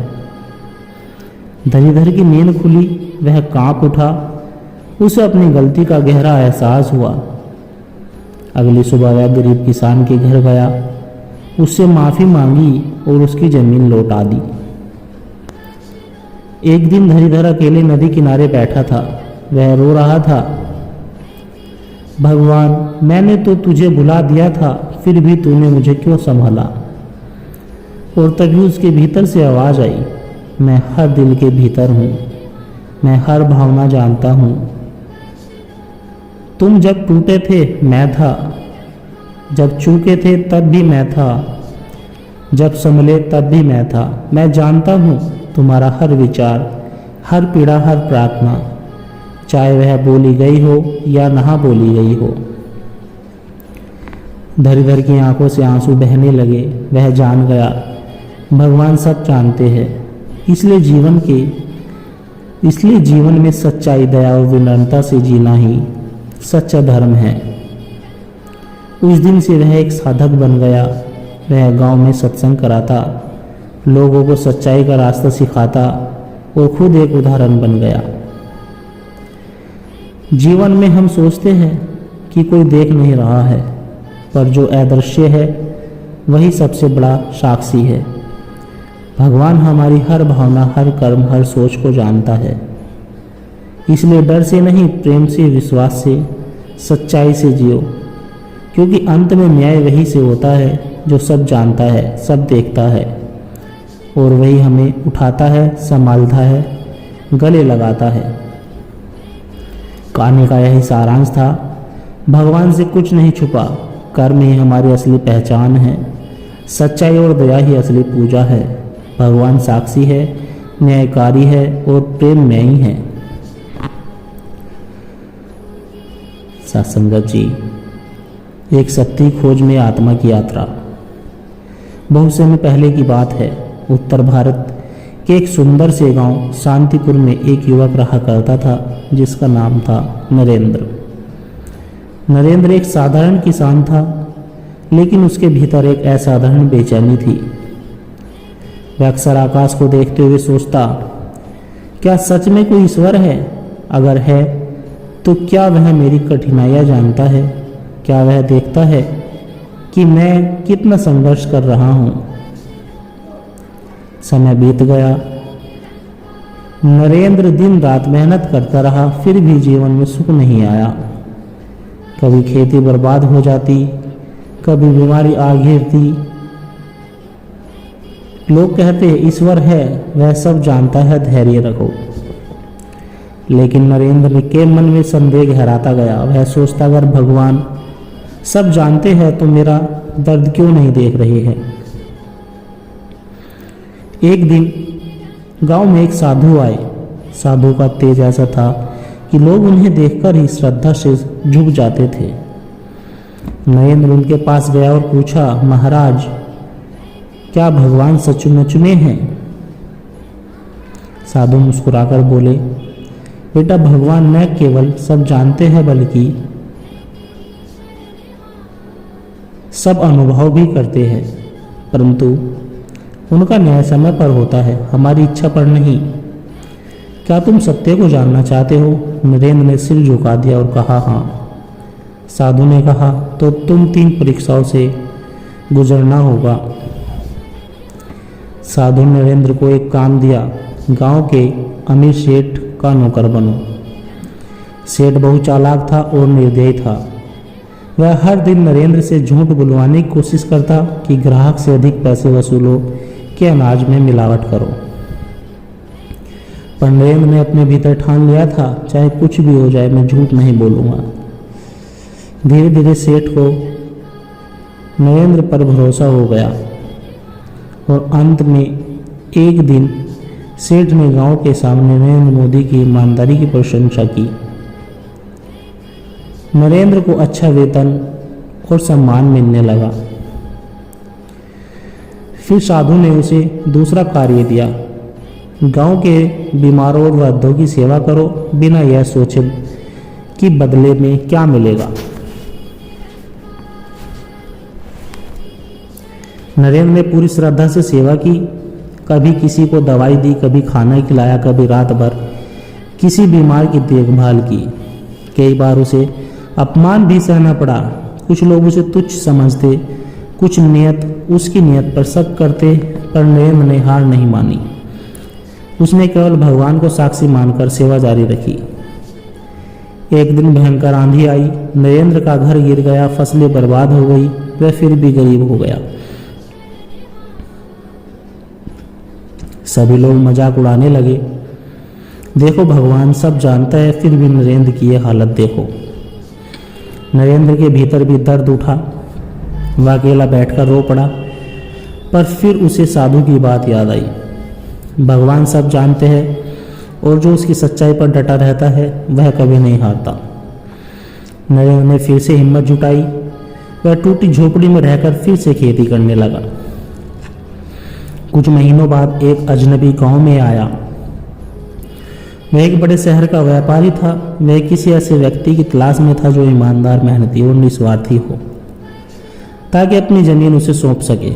धरीधर की नींद खुली, वह कांप उठा। उसे अपनी गलती का गहरा एहसास हुआ। अगली सुबह वह गरीब किसान के घर गया, उससे माफ़ी मांगी और उसकी जमीन लौटा दी। एक दिन धरीधर अकेले नदी किनारे बैठा था। वह रो रहा था, भगवान, मैंने तो तुझे भुला दिया था, फिर भी तूने मुझे क्यों संभाला। और तभी उसके भीतर से आवाज़ आई, मैं हर दिल के भीतर हूँ, मैं हर भावना जानता हूँ। तुम जब टूटे थे मैं था, जब चूके थे तब भी मैं था, जब संभले तब भी मैं था। मैं जानता हूँ तुम्हारा हर विचार, हर पीड़ा, हर प्रार्थना, चाहे वह बोली गई हो या ना बोली गई हो। धरीधर की आंखों से आंसू बहने लगे। वह जान गया भगवान सब जानते हैं, इसलिए जीवन में सच्चाई, दया और विनम्रता से जीना ही सच्चा धर्म है। उस दिन से वह एक साधक बन गया। वह गांव में सत्संग कराता, लोगों को सच्चाई का रास्ता सिखाता और खुद एक उदाहरण बन गया। जीवन में हम सोचते हैं कि कोई देख नहीं रहा है, पर जो अदृश्य है वही सबसे बड़ा साक्षी है। भगवान हमारी हर भावना, हर कर्म, हर सोच को जानता है। इसलिए डर से नहीं, प्रेम से, विश्वास से, सच्चाई से जियो, क्योंकि अंत में न्याय वही से होता है जो सब जानता है, सब देखता है, और वही हमें उठाता है, संभालता है, गले लगाता है। कहानी का यही सारांश था। भगवान से कुछ नहीं छुपा, कर्म ही हमारी असली पहचान है, सच्चाई और दया ही असली पूजा है। भगवान साक्षी है, न्यायकारी है और प्रेम में ही है। सत्संगत जी, एक सत्य खोज में आत्मा की यात्रा। बहुत समय पहले की बात है। उत्तर भारत के एक सुंदर से गांव शांतिपुर में एक युवक रहा करता था जिसका नाम था नरेंद्र। नरेंद्र एक साधारण किसान था, लेकिन उसके भीतर एक असाधारण बेचैनी थी। वह अक्सर आकाश को देखते हुए सोचता, क्या सच में कोई ईश्वर है? अगर है तो क्या वह मेरी कठिनाइयां जानता है? क्या वह देखता है कि मैं कितना संघर्ष कर रहा हूं? समय बीत गया। नरेंद्र दिन रात मेहनत करता रहा, फिर भी जीवन में सुख नहीं आया। कभी खेती बर्बाद हो जाती, कभी बीमारी आ घेरती। लोग कहते ईश्वर है, वह सब जानता है, धैर्य रखो। लेकिन नरेंद्र के मन में संदेह गहराता गया। वह सोचता, अगर भगवान सब जानते हैं तो मेरा दर्द क्यों नहीं देख रहे हैं? एक दिन गांव में एक साधु आए। साधु का तेज ऐसा था कि लोग उन्हें देखकर ही श्रद्धा से झुक जाते थे। नरेंद्र उनके पास गया और पूछा, महाराज, क्या भगवान सचमुच में हैं? साधु मुस्कुराकर बोले, बेटा, भगवान न केवल सब जानते हैं बल्कि सब अनुभव भी करते हैं, परंतु उनका न्याय समय पर होता है, हमारी इच्छा पर नहीं। क्या तुम सत्य को जानना चाहते हो? नरेंद्र ने सिर झुका दिया और कहा, हाँ। साधु ने कहा, तो तुम 3 परीक्षाओं से गुजरना होगा। साधु ने नरेंद्र को एक काम दिया, गांव के अमीर सेठ का नौकर बनो। सेठ बहुत चालाक था और निर्दयी था। वह हर दिन नरेंद्र से झूठ बुलवाने की कोशिश करता कि ग्राहक से अधिक पैसे वसूलो, कि अनाज में मिलावट करो। पर नरेंद्र ने अपने भीतर ठान लिया था, चाहे कुछ भी हो जाए, मैं झूठ नहीं बोलूंगा। धीरे धीरे सेठ को नरेंद्र पर भरोसा हो गया और अंत में एक दिन सेठ ने गांव के सामने नरेंद्र मोदी की ईमानदारी की प्रशंसा की। नरेंद्र को अच्छा वेतन और सम्मान मिलने लगा। फिर साधु ने उसे दूसरा कार्य दिया, गांव के बीमारों और वृद्धों की सेवा करो, बिना यह सोचे कि बदले में क्या मिलेगा। नरेंद्र ने पूरी श्रद्धा से सेवा की। कभी किसी को दवाई दी, कभी खाना खिलाया, कभी रात भर किसी बीमार की देखभाल की। कई बार उसे अपमान भी सहना पड़ा। कुछ लोग उसे तुच्छ समझते, कुछ उसकी नियत पर शक करते, पर नरेंद्र ने हार नहीं मानी। उसने केवल भगवान को साक्षी मानकर सेवा जारी रखी। एक दिन भयंकर आंधी आई, नरेंद्र का घर गिर गया, फसलें बर्बाद हो गई, वह फिर भी गरीब हो गया। सभी लोग मजाक उड़ाने लगे, देखो भगवान सब जानता है, फिर भी नरेंद्र की यह हालत देखो। नरेंद्र के भीतर भी दर्द उठा। वह अकेला बैठकर रो पड़ा, पर फिर उसे साधु की बात याद आई। भगवान सब जानते हैं और जो उसकी सच्चाई पर डटा रहता है वह कभी नहीं हारता। नरेंद्र ने फिर से हिम्मत जुटाई। वह टूटी झोपड़ी में रहकर फिर से खेती करने लगा। कुछ महीनों बाद एक अजनबी गांव में आया। वह एक बड़े शहर का व्यापारी था। वह किसी ऐसे व्यक्ति की तलाश में था जो ईमानदार, मेहनती और निस्वार्थी हो, ताकि अपनी जमीन उसे सौंप सके।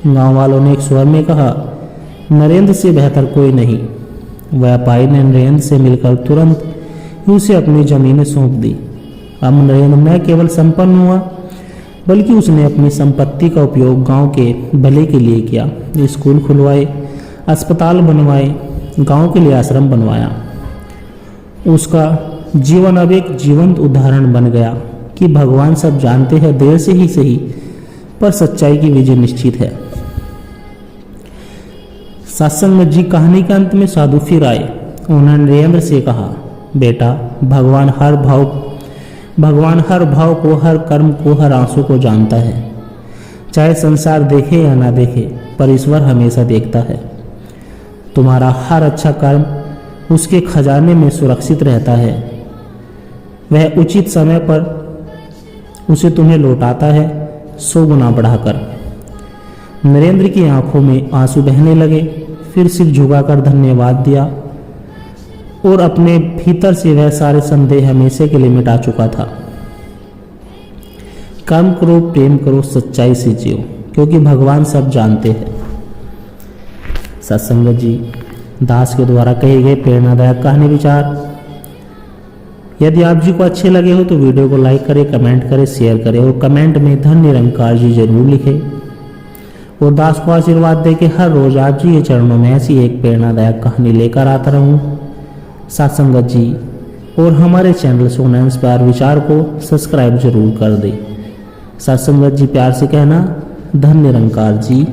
गांव वालों ने एक स्वर में कहा, नरेंद्र से बेहतर कोई नहीं। व्यापारी ने नरेंद्र से मिलकर तुरंत ही उसे अपनी जमीनें सौंप दी। अब नरेंद्र न केवल संपन्न हुआ, बल्कि उसने अपनी संपत्ति का उपयोग गांव के भले के लिए किया। स्कूल खुलवाए, अस्पताल बनवाए, गांव के लिए आश्रम बनवाया। उसका जीवन अब एक जीवंत उदाहरण बन गया कि भगवान सब जानते हैं, देर से ही सही पर सच्चाई की विजय निश्चित है। सत्संग में जी कहानी के अंत में साधु फिर आए। उन्होंने नरेंद्र से कहा, बेटा, भगवान हर भाव को, हर कर्म को, हर आंसू को जानता है। चाहे संसार देखे या ना देखे, पर ईश्वर हमेशा देखता है। तुम्हारा हर अच्छा कर्म उसके खजाने में सुरक्षित रहता है। वह उचित समय पर उसे तुम्हें लौटाता है, 100 गुना बढ़ाकर। नरेंद्र की आंखों में आंसू बहने लगे। फिर सिर झुकाकर धन्यवाद दिया और अपने भीतर से वह सारे संदेह हमेशा के लिए मिटा चुका था। कर्म करो, प्रेम करो, सच्चाई से जियो, क्योंकि भगवान सब जानते हैं। सत्संगत जी, दास के द्वारा कहे गए प्रेरणादायक कहानी विचार यदि आप जी को अच्छे लगे हो तो वीडियो को लाइक करें, कमेंट करें, शेयर करें और कमेंट में धन निरंकार जी जरूर लिखें। और दास को आशीर्वाद दे कि हर रोज आप जी के चरणों में ऐसी एक प्रेरणादायक कहानी लेकर आता रहूं। सत्संगत जी और हमारे चैनल सोना इंस्पायर विचार को सब्सक्राइब जरूर कर दें। सत्संगत जी प्यार से कहना, धन निरंकार जी।